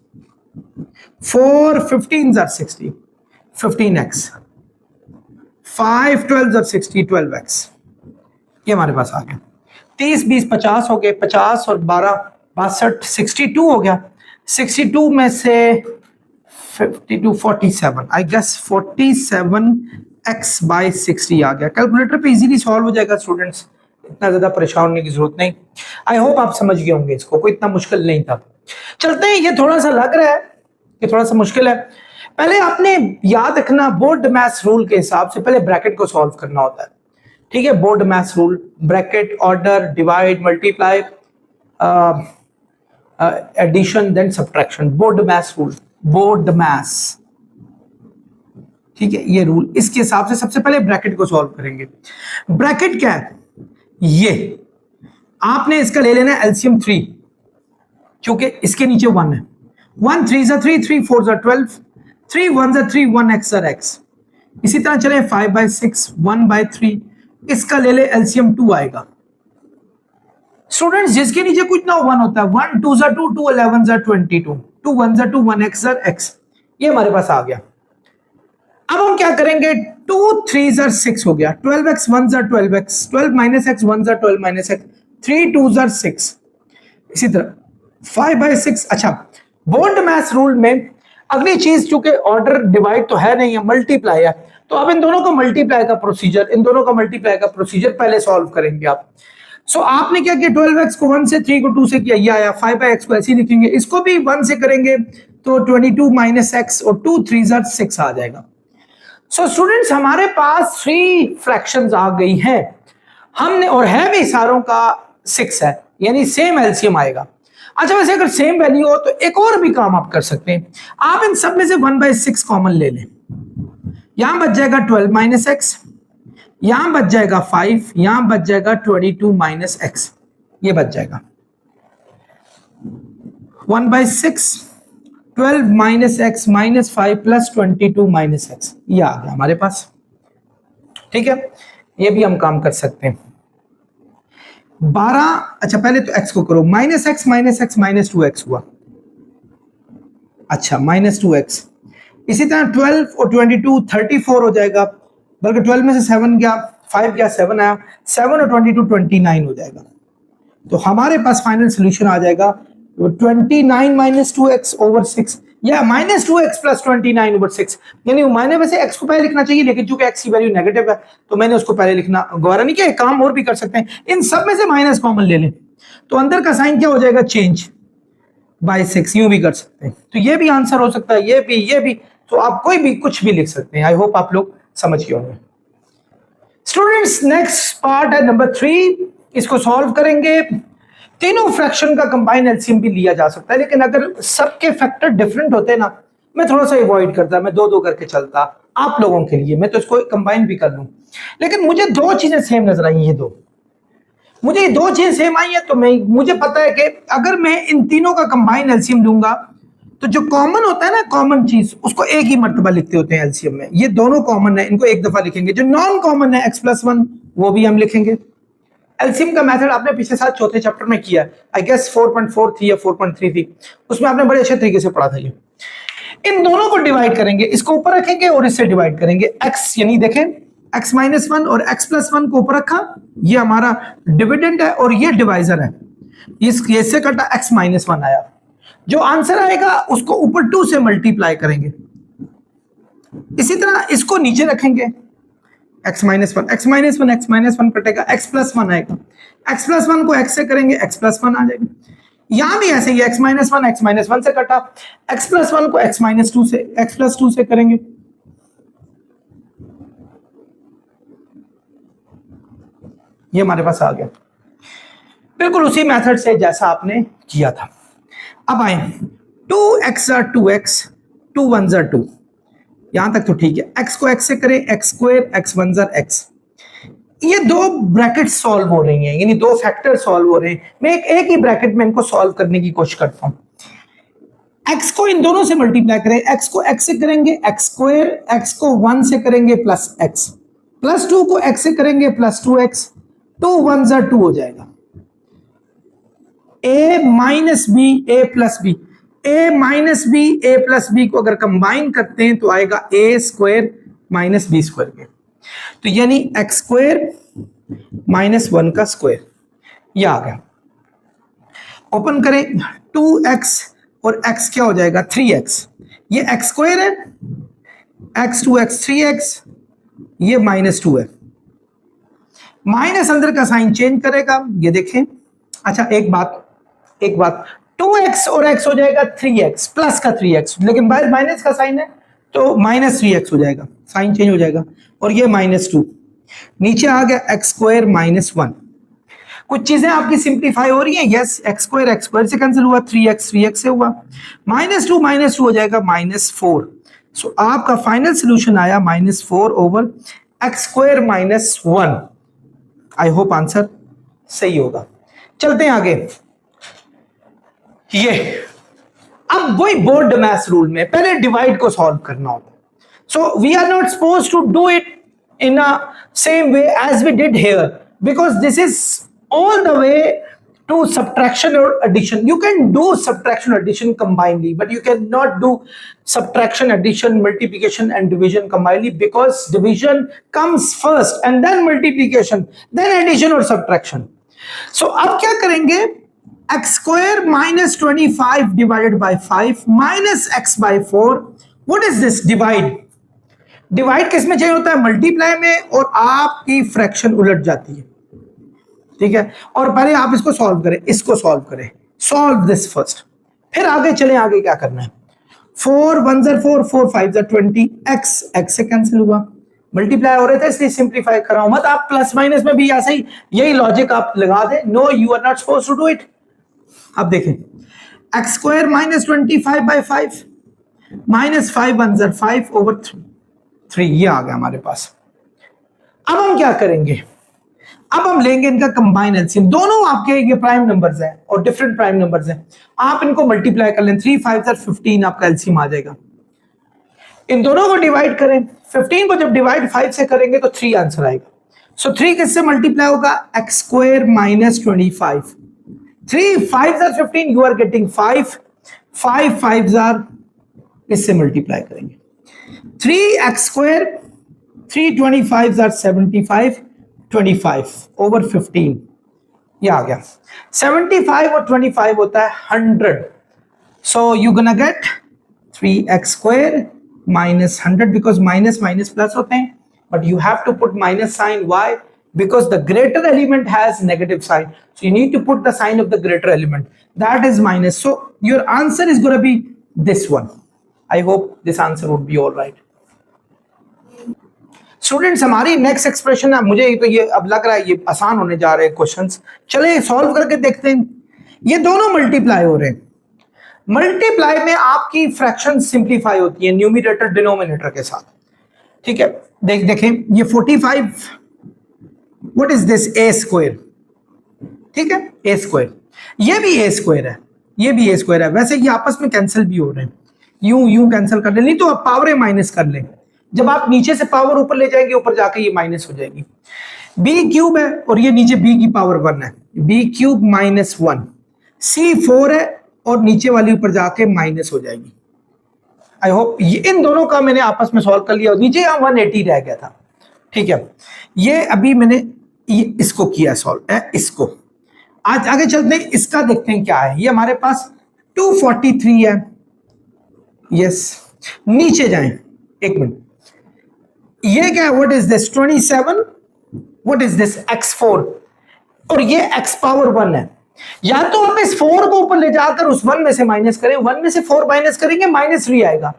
Speaker 1: 4 15 ज़ा 60, 15x, 5 12 ज़ा 60, 12x। ये हमारे पास आ गया। 30 20 50 हो गए, 50 और 12 62, 62 हो गया। 62 में से 52 47, आई गेस 47x बाई 60 आ गया। कैलकुलेटर पे इजीली सॉल्व हो जाएगा स्टूडेंट्स, इतना ज्यादा परेशान होने की जरूरत नहीं। आई होप आप समझ गए होंगे इसको, कोई इतना मुश्किल नहीं था। चलते हैं, ये थोड़ा सा लग रहा है कि थोड़ा सा मुश्किल है। पहले आपने याद रखना, बोर्ड मैथ्स रूल के हिसाब से पहले ब्रैकेट को सॉल्व करना होता है, ठीक है। Board maths rule, bracket, order, divide, multiply, addition, then subtraction. Board maths rule, board maths, ठीक है, ये रूल। इसके हिसाब से सबसे पहले ब्रैकेट को सॉल्व करेंगे। ब्रैकेट क्या है? ये आपने इसका ले लेना है एलसीएम 3, क्योंकि इसके नीचे 1 है। 1 3 ज़ा 3, 3 4 ज़ा 12, 3 1 ज़ा 3, 1x ज़ा x। इसी तरह चले 5 बाई 6, 1 बाई 3, इसका ले ले एलसीएम 2 आएगा। स्टूडेंट्स जिसके नीचे कुछ ना 1 होता है, 1 2 ज़ा 2, 2 11 ज़ा 22, 2 1 ज़ा 2, 1x ज़ा x, ये हमारे पास आ गया। अब हम क्या करेंगे, 2 3 ज़ा 6 हो गया, 12x 1 ज़ा 12x, 12 माइनस x 1 ज़ा 12 माइनस x, 3 2 ज़ा 6। इसी तरह 5 बाई 6। अच्छा, बोर्ड मैथ्स रूल में अगली चीज, चूंकि ऑर्डर डिवाइड तो है नहीं है, मल्टीप्लाई है, तो अब इन दोनों का मल्टीप्लाई का प्रोसीजर, इन दोनों का मल्टीप्लाई का प्रोसीजर पहले सॉल्व करेंगे आप। सो आपने क्या किया, 12x को 1 से, 3 को 2 से किया, ये आया। 5 बाई x को ऐसे ही लिखेंगे, इसको भी 1 से करेंगे तो 22 माइनस x और 2 3 ज़ा 6 आ जाएगा। सो स्टूडेंट्स हमारे पास 3 फ्रैक्शंस आ गई हैं हमने, और है भी सारों का 6 है, यानी सेम एलसीएम आएगा। अच्छा, वैसे अगर सेम वैल्यू हो तो एक और भी काम आप कर सकते हैं, आप इन सब में से 1 बाई 6 कॉमन ले लें। यहां बच जाएगा 12 माइनस एक्स, यहां बच जाएगा 5, यहां बच जाएगा 22 माइनस एक्स, ये बच जाएगा 1 by 6, 12 minus x minus 5 plus 22 minus x, ये आ गया हमारे पास, ठीक है। ये भी हम काम कर सकते हैं। 12, अच्छा पहले तो x को करो, माइनस एक्स माइनस 2x हुआ, अच्छा माइनस 2x। इसी तरह 12 और 22 34 हो जाएगा, बल्कि 12 में से 7 गया, 5 गया, 7 आया, 7 और 22 29 हो जाएगा। तो हमारे पास फाइनल सोल्यूशन आ जाएगा 29 माइनस 2x ओवर 6, या माइनस 2x प्लस 29 ओवर 6। यानी मायने में से x को पहले लिखना चाहिए, लेकिन चूंकि x की वैल्यू नेगेटिव है तो मैंने उसको पहले लिखना गवारा नहीं किया। एक काम और भी कर सकते हैं, इन सब में से माइनस कॉमन ले लें, तो अंदर का साइन क्या हो जाएगा, चेंज बाय 6, यूं भी कर सकते हैं। तो ये भी आंसर हो सकता है, ये भी, तो आप कोई भी कुछ भी लिख सकते हैं। आई होप आप लोग समझ गए होंगे। स्टूडेंट्स नेक्स्ट पार्ट है नंबर 3, इसको सॉल्व करेंगे। तीनों फ्रैक्शन का कंबाइन एलसीएम भी लिया जा सकता है, लेकिन अगर सबके फैक्टर डिफरेंट होते ना, मैं थोड़ा सा अवॉइड करता, मैं 2 2 करके चलता आप लोगों के लिए, मैं तो इसको कंबाइन भी कर लूं। लेकिन मुझे 2 चीजें सेम नजर आई, मुझे ये 2 चीजें सेम आई है, तो मुझे पता है कि अगर मैं इन तीनों का कंबाइन एलसीएम लूंगा तो जो कॉमन होता है ना, कॉमन चीज, उसको एक ही मर्तबा लिखते होते हैं एलसीएम में। ये दोनों कॉमन है, इनको एक दफा लिखेंगे। जो नॉन कॉमन है x+1, वो भी हम लिखेंगे। एलसीएम का मेथड आपने पिछले साल चौथे चैप्टर में किया, आई गेस 4.4 थी या 4.3 थी, उसमें आपने बड़े अच्छे तरीके से पढ़ा था। ये इन दोनों को डिवाइड करेंगे, इसको ऊपर रखेंगे और इससे डिवाइड करेंगे। x यानी देखें x-1 और x+1 को ऊपर रखा, ये हमारा डिविडेंड है और ये डिवाइजर है, इससे कटा x-1 आया। जो आंसर आएगा उसको ऊपर 2 से मल्टीप्लाई करेंगे। इसी तरह इसको नीचे रखेंगे, x minus one, x minus one, x minus one कटेगा, x प्लस वन आएगा, x प्लस वन को x से करेंगे, x प्लस वन आ जाएगा। यहां भी ऐसे ही x माइनस वन से कटा, x प्लस वन को x माइनस टू से, x प्लस टू से करेंगे, ये हमारे पास आ गया, बिल्कुल उसी मेथड से जैसा आपने किया था। अब आए 2x are 2x, 2 1s are 2, यहां तक तो ठीक है। x को x से करें, x square, x 1s are x, ये दो ब्रैकेट सॉल्व हो रही हैं, यानी दो फैक्टर सॉल्व हो रहे हैं। मैं एक ही ब्रैकेट में इनको सॉल्व करने की कोशिश करता हूं। x को इन दोनों से मल्टीप्लाई करें, x को x से करेंगे x स्क्वायर, x को 1 से करेंगे प्लस x, प्लस 2 को x से करेंगे प्लस 2x, 2 1s are 2 हो जाएगा। a minus b, a plus B, a minus b, a plus b को अगर कंबाइन करते हैं तो आएगा a square minus B square के, तो यानी एक्स स्क्वायर माइनस 1 का स्क्वायर, यह आ गया। ओपन करें, 2x और x क्या हो जाएगा 3x, ये x स्क्वायर है, x 2x 3x, ये माइनस 2 है, माइनस अंदर का साइन चेंज करेगा, ये देखें। अच्छा एक बात 2x और x हो जाएगा 3x प्लस का 3x, लेकिन बाहर माइनस का साइन है तो माइनस 3x हो जाएगा, साइन चेंज हो जाएगा, और ये माइनस 2, नीचे आ गया x स्क्वायर माइनस 1। कुछ चीजें आपकी सिंप्लीफाई हो रही हैं, यस, x स्क्वायर से कैंसिल हुआ, 3x से हुआ, माइनस 2 हो जाएगा माइनस 4। सो आपका फाइनल सोल्यूशन आया minus 4 over X square minus 1। I hope answer सही होगा। चलते हैं आगे, ये अब वही बोर्ड मैथ्स रूल में पहले डिवाइड को सॉल्व करना होता है। So we are not supposed to do it in a same way as we did here, because this is all the way to subtraction or addition. You can do subtraction addition combinedly, but you cannot do subtraction, addition, multiplication and division combinedly, because division comes first and then multiplication, then addition or subtraction. So अब क्या करेंगे, x square minus 25 divided by 5 minus x by 4. What is this? Divide किस में चाहिए होता है, multiply में, और आपकी फ्रैक्शन उलट जाती है, ठीक है। और पहले आप इसको सॉल्व करें, इसको सॉल्व करें, सॉल्व दिस फर्स्ट, फिर आगे चलें। आगे क्या करना है, 4 1s are 4, 4 5s are 20, x से कैंसिल हुआ, मल्टीप्लाई हो रहे थे इसलिए सिंप्लीफाई कर रहा हूं। मत आप प्लस माइनस में भी ऐसा ही यही लॉजिक आप लगा दें, no you are not supposed to do it. अब देखें, x square minus 25 by 5 minus 5 1s are 5 over 3, ये आ गया हमारे पास। अब हम क्या करेंगे, अब हम लेंगे इनका कंबाइन एलसीएम, दोनों आपके ये प्राइम नंबर्स हैं और डिफरेंट प्राइम नंबर्स हैं, आप इनको मल्टीप्लाई कर लें, 3 5s are 15 आपका एलसीएम आ जाएगा। इन दोनों को डिवाइड करें, 15 को जब डिवाइड 5 से करेंगे तो 3 आंसर आएगा। सो 3 किससे मल्टीप्लाई होगा, x square minus 25, 3 5s are 15, you are getting 5 5s are, इससे मल्टीप्लाई करेंगे, 3x square 3 25s are 75, 25 over 15, ये आ गया। 75 और 25 होता है 100, so you gonna get 3x square minus 100, because minus minus plus होते हैं, but you have to put minus sign, why, because the greater element has negative sign, so you need to put the sign of the greater element, that is minus. So your answer is going to be this one. I hope this answer would be all right. Students, हमारी next expression है, मुझे तो ये अब लग रहा है ये आसान होने जा रहे हैं क्वेश्चंस, चले सॉल्व करके देखते हैं। ये दोनों मल्टीप्लाई हो रहे हैं, मल्टीप्लाई में आपकी फ्रैक्शन सिंप्लीफाई होती है न्यूमरेटर डिनोमिनेटर के साथ, ठीक है। देखें ये 45, what is this, A square, ठीक है, ए स्क्वायर, ये भी ए स्क्वायर है, ये भी ए स्क्वायर है। वैसे ये आपस में कैंसिल भी हो रहे हैं, यूं कैंसिल कर ले, नहीं तो आप पावर माइनस कर लें, जब आप नीचे से पावर ऊपर ले जाएंगे ऊपर जाके ये माइनस हो जाएगी। बी क्यूब है और ये नीचे बी की पावर 1 है, बी क्यूब माइनस 1, सी 4 है और नीचे वाली ऊपर जाके माइनस हो जाएगी। आई होप ये इन दोनों का मैंने आपस में सॉल्व कर लिया, नीचे यहाँ 180 रह गया था, ठीक है। ये अभी मैंने ये इसको किया सॉल्व है, इसको। आज आगे चलते हैं, इसका देखते हैं क्या है। ये हमारे पास 243 है, यस। नीचे जाएं, एक मिनट, ये क्या है, what is this 27, what is this x4, और ये x पावर 1 है। या तो आप इस 4 को ऊपर ले जाकर उस 1 में से माइनस करें, 1 में से 4 माइनस करेंगे, -3 आएगा,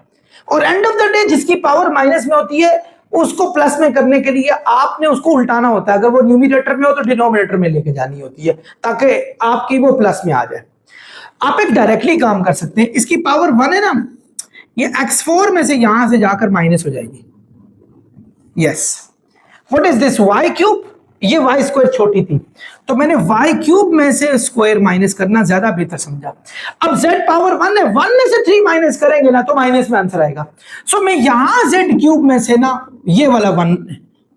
Speaker 1: और एंड ऑफ द डे जिसकी पावर माइनस में होती है उसको प्लस में करने के लिए आपने उसको उल्टाना होता है। अगर वो न्यूमरेटर में हो तो डिनोमिनेटर में लेके जानी होती है ताकि आपकी वो प्लस में आ जाए। आप एक डायरेक्टली काम कर सकते हैं, इसकी पावर 1 है ना, ये x4 में से यहां से जाकर माइनस हो जाएगी, yes. What is this y cube, ये y स्क्वायर छोटी थी तो मैंने y क्यूब में से स्क्वायर माइनस करना ज्यादा बेहतर समझा। अब z पावर 1 है, 1 में से 3 माइनस करेंगे ना तो माइनस में आंसर आएगा। सो मैं यहां z क्यूब में से ना ये वाला 1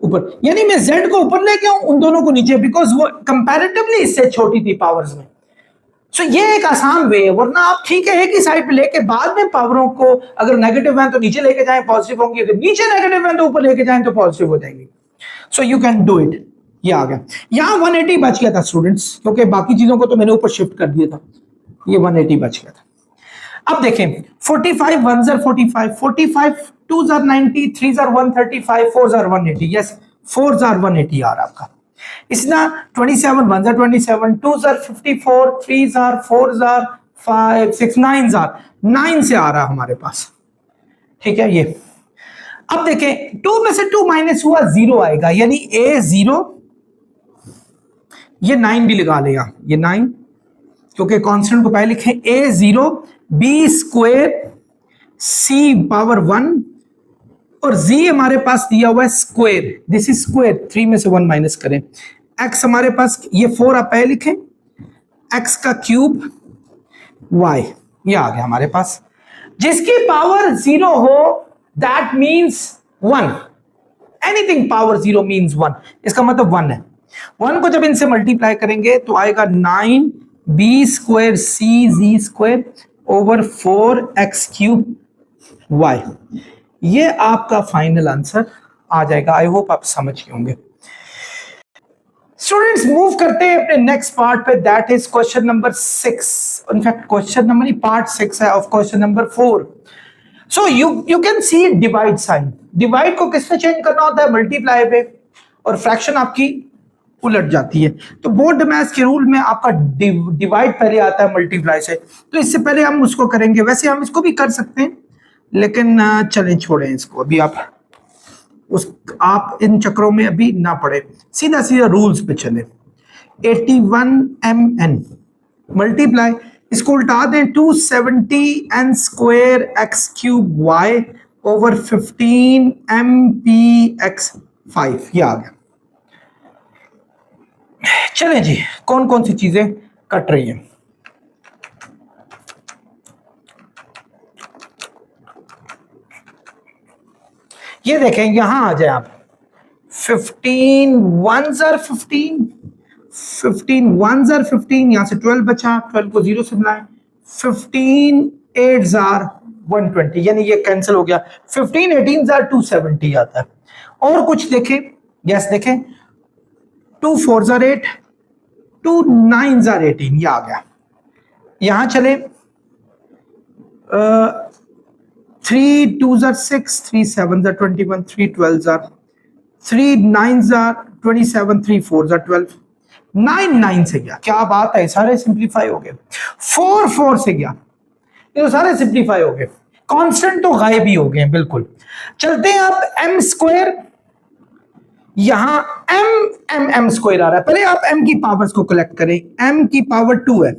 Speaker 1: ऊपर, यानी मैं z को ऊपर लेके आऊं, उन दोनों को नीचे, बिकॉज वो कंपैरेटिवली इससे छोटी थी पावर्स में। सो ये एक आसान वे है, वरना आप ठीक है एक ही साइड पे लेके बाद में पावरों को अगर नेगेटिव है तो नीचे लेके जाएं, पॉजिटिव होंगी, अगर नीचे नेगेटिव है तो ऊपर लेके जाएं तो पॉजिटिव हो जाएंगी। सो यू कैन डू इट। ये आ गया, यहां 180 बच गया था स्टूडेंट्स, क्योंकि बाकी चीजों को तो मैंने ऊपर शिफ्ट कर दिया था, ये 180 बच गया था। अब देखें 45 1s are 45, 45 2s are 90, 3s are 135, 4s are 180, yes 4s are 180 आ रहा आपका। इसना 27 1s are 27, 2s are 54, 3s are 4s are 5 6 9s are 9 से आ रहा हमारे पास, ठीक है। ये अब देखें 2 में से 2 माइनस हुआ 0 आएगा, यानी a 0, ये 9 भी लगा ले यहां, ये 9 क्योंकि कांस्टेंट को पहले लिखें, a 0 b square c power 1 और z हमारे पास दिया हुआ है स्क्वायर, दिस इज स्क्वायर, 3 में से 1 माइनस करें, x हमारे पास ये 4 आप पहले लिखें, x का क्यूब y, ये आ गया हमारे पास। जिसकी पावर 0 हो that means 1, anything power 0 means 1, इसका मतलब 1 है। 1 को जब इनसे मल्टीप्लाई करेंगे तो आएगा 9 b square c z square over 4x cube y, ये आपका फाइनल आंसर आ जाएगा। आई होप आप समझ गए होंगे। स्टूडेंट्स मूव करते हैं अपने नेक्स्ट पार्ट पे, that is question number 6, in fact question number नहीं, पार्ट 6 है of question number 4। So you can see divide sign, divide को किस में चेंज करना होता है, मल्टीप्लाई पे, और फ्रैक्शन आपकी उलट जाती है। तो बोर्ड मैथ्स के रूल में आपका डिवाइड पहले आता है मल्टीप्लाई से, तो इससे पहले हम उसको करेंगे। वैसे हम इसको भी कर सकते हैं लेकिन चलें छोड़ें इसको, अभी आप इन चक्रों में अभी ना पड़े, सीधा सीधा रूल्स पे चले। 81 mn मल्टीप्लाई, इसको उल्टा दें, 270 n square x cube y over 15 mpx5, ये आ गया। चलें जी, कौन कौन सी चीजें कट रही हैं। ये देखें, यहां आ जाए आप, 15 1s are 15, 15 1s are 15, यहां से 12 बचा, 12 को 0 से मिलाएं, 15 8s are 120, यानी ये कैंसिल हो गया, 15 18s are 270 आता है। और कुछ देखें, यस देखें, 2 4s are 8, 2 9s are 18, ये आ गया। यहां चले 3 2s are 6, 3 7s are 21, 3 12s are 3 9s are 27, 3 4s are 12, 9 9 से गया, क्या बात है, सारे सिंप्लीफाई हो गए। 4 4 से गया, ये तो सारे सिंप्लीफाई हो गए, कांस्टेंट तो गायब ही हो गए बिल्कुल। चलते हैं आप m स्क्वायर, यहां m स्क्वायर आ रहा है, पहले आप m की पावर्स को कलेक्ट करें, m की पावर 2 है,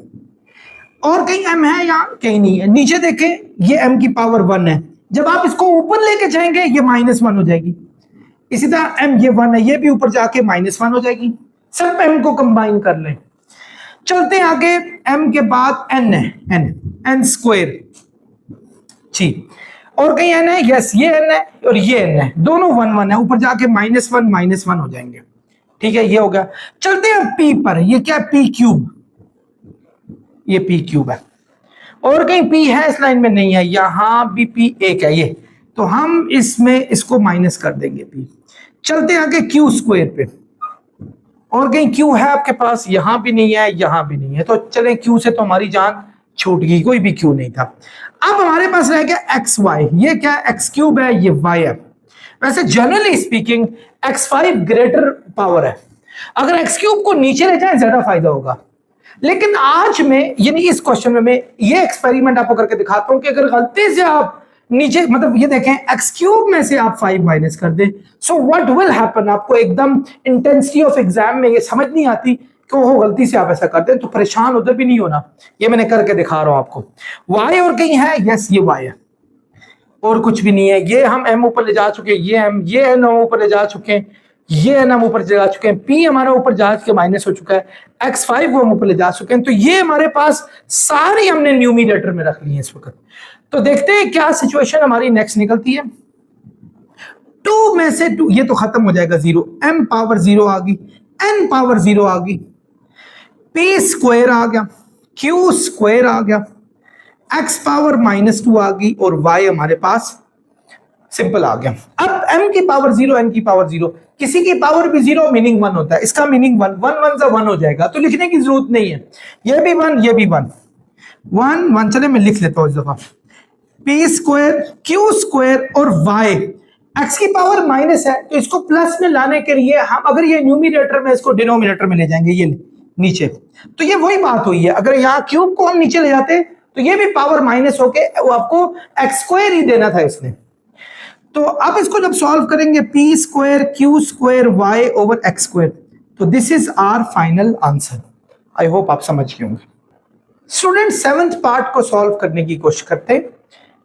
Speaker 1: और कहीं m है या कहीं नहीं है। नीचे देखें, ये m की पावर 1 है, जब आप इसको ऊपर लेके जाएंगे ये -1 हो जाएगी। इसी तरह m ये 1 है, ये भी ऊपर जाके -1 हो जाएगी। सब m को कंबाइन कर लें। चलते हैं आगे, m के बाद n है, n स्क्वायर, ठीक, और कहीं n है, यस ये n है और ये n है, दोनों 1 1 है, ऊपर जाके -1 हो जाएंगे, ठीक है, ये हो गया। चलते हैं p पर, ये क्या p क्यूब, ये p क्यूब है, और कहीं p है इस लाइन में नहीं है, यहां भी p एक है, ये तो हम इसमें इसको माइनस कर देंगे p। चलते हैं आगे q स्क्वायर पे, और कहीं q है आपके पास, यहां भी नहीं है, यहां भी नहीं है, तो चलें q से तो हमारी जान छूट गई, कोई भी क्यू नहीं था। अब हमारे पास रह गया एक्स वाई, ये क्या एक्स क्यूब है, ये वाई है। वैसे generally speaking x5 greater power है, अगर एक्स क्यूब को नीचे ले जाए ज्यादा फायदा होगा। लेकिन आज में यानी इस क्वेश्चन में मैं ये एक्सपेरिमेंट आपको करके दिखाता हूं कि अगर गलती से आप नीचे मतलब ये देखें एक्स क्यूब में से आप 5 माइनस कर दें, सो व्हाट विल हैपन, आपको एकदम इंटेंसिटी ऑफ एग्जाम में ये समझ नहीं आती कि वो गलती से आप ऐसा करते हैं, तो परेशान उधर भी नहीं होना, ये मैंने करके दिखा रहा हूं आपको। वाई और कहीं है, यस ये वाई है और कुछ भी नहीं है। ये हम एम ऊपर ले जा चुके हैं, ये एम, ये एन ऊपर ले जा चुके हैं, ये एन हम ऊपर ले जा चुके हैं, पी हमारा ऊपर जा के माइनस हो चुका है, x5 वो हम ऊपर ले जा चुके हैं। तो ये हमारे पास सारी हमने न्यूमिनेटर में रख ली है इस वक्त। तो देखते हैं क्या सिचुएशन हमारी नेक्स्ट निकलती है। 2 में से 2 ये तो खत्म हो जाएगा, 0, m पावर 0 आ गई, n पावर 0 आ गई, p स्क्वायर आ गया, q स्क्वायर आ गया, x पावर -2 आ गई और y हमारे पास सिंपल आ गया। अब m की पावर 0, n की पावर 0, किसी की पावर भी 0 मीनिंग 1 होता है, इसका मीनिंग 1, 1 1 से 1 हो जाएगा, तो लिखने की जरूरत नहीं है। ये भी 1, ये भी 1, 1 1, चले मैं लिख लेता हूं इस दफा, p स्क्वायर, q स्क्वायर और y, x की पावर माइनस है तो इसको प्लस में लाने के लिए हम अगर ये न्यूमिनेटर में इसको डिनोमिनेटर में ले जाएंगे, ये नीचे, तो ये वही बात हुई है। अगर यहाँ क्यूब को हम नीचे ले जाते तो ये भी पावर माइनस होके वो आपको एक्स स्क्वायर ही देना था इसने। तो अब इसको जब सॉल्व करेंगे, P square Q square Y over X square, तो this is our final answer. I hope आप समझ गए होंगे। स्टूडेंट 7th पार्ट को सॉल्व करने की कोशिश करते हैं।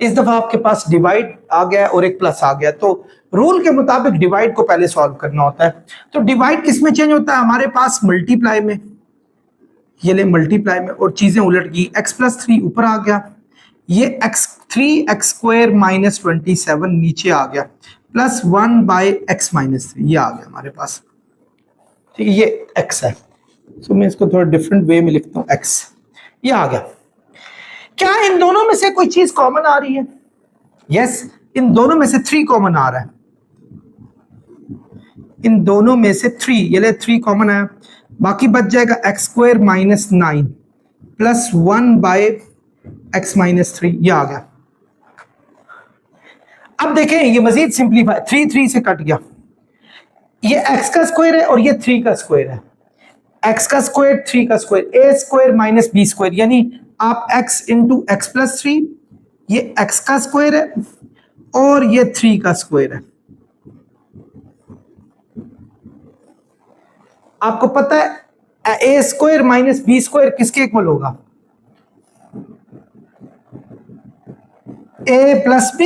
Speaker 1: इस दफा आपके पास डिवाइड आ गया और एक प्लस आ गया, तो रूल के मुताबिक डिवाइड को पहले सॉल्व करना होता है। तो डिवाइड किस में चेंज होता है, हमारे पास मल्टीप्लाई में, ये ले मल्टीप्लाई में, और चीजें उलट गई, x+3 ऊपर आ गया, ये x3 स्क्वायर -27 नीचे आ गया, +1/x-3 ये आ गया हमारे पास। ठीक है, ये x है, तो मैं इसको थोड़ा डिफरेंट वे में लिखता हूँ, x ये आ गया। क्या इन दोनों में से कोई चीज कॉमन आ रही है? यस, इन दोनों में से 3 कॉमन आ रहा है, इन दोनों में से 3, ये ले 3 कॉमन आया, बाकी बच जाएगा x² -9 +1/x-3 ये आ गया। अब देखें ये मजीद सिंप्लीफाई, 3 3 से कट गया, ये x का स्क्वायर है और ये 3 का स्क्वायर है, x का स्क्वायर 3 का स्क्वायर, a² - b², यानी आप x × x+3, ये x का स्क्वायर है और ये 3 का स्क्वायर है। आपको पता है a² - b² किसके इक्वल होगा? a + b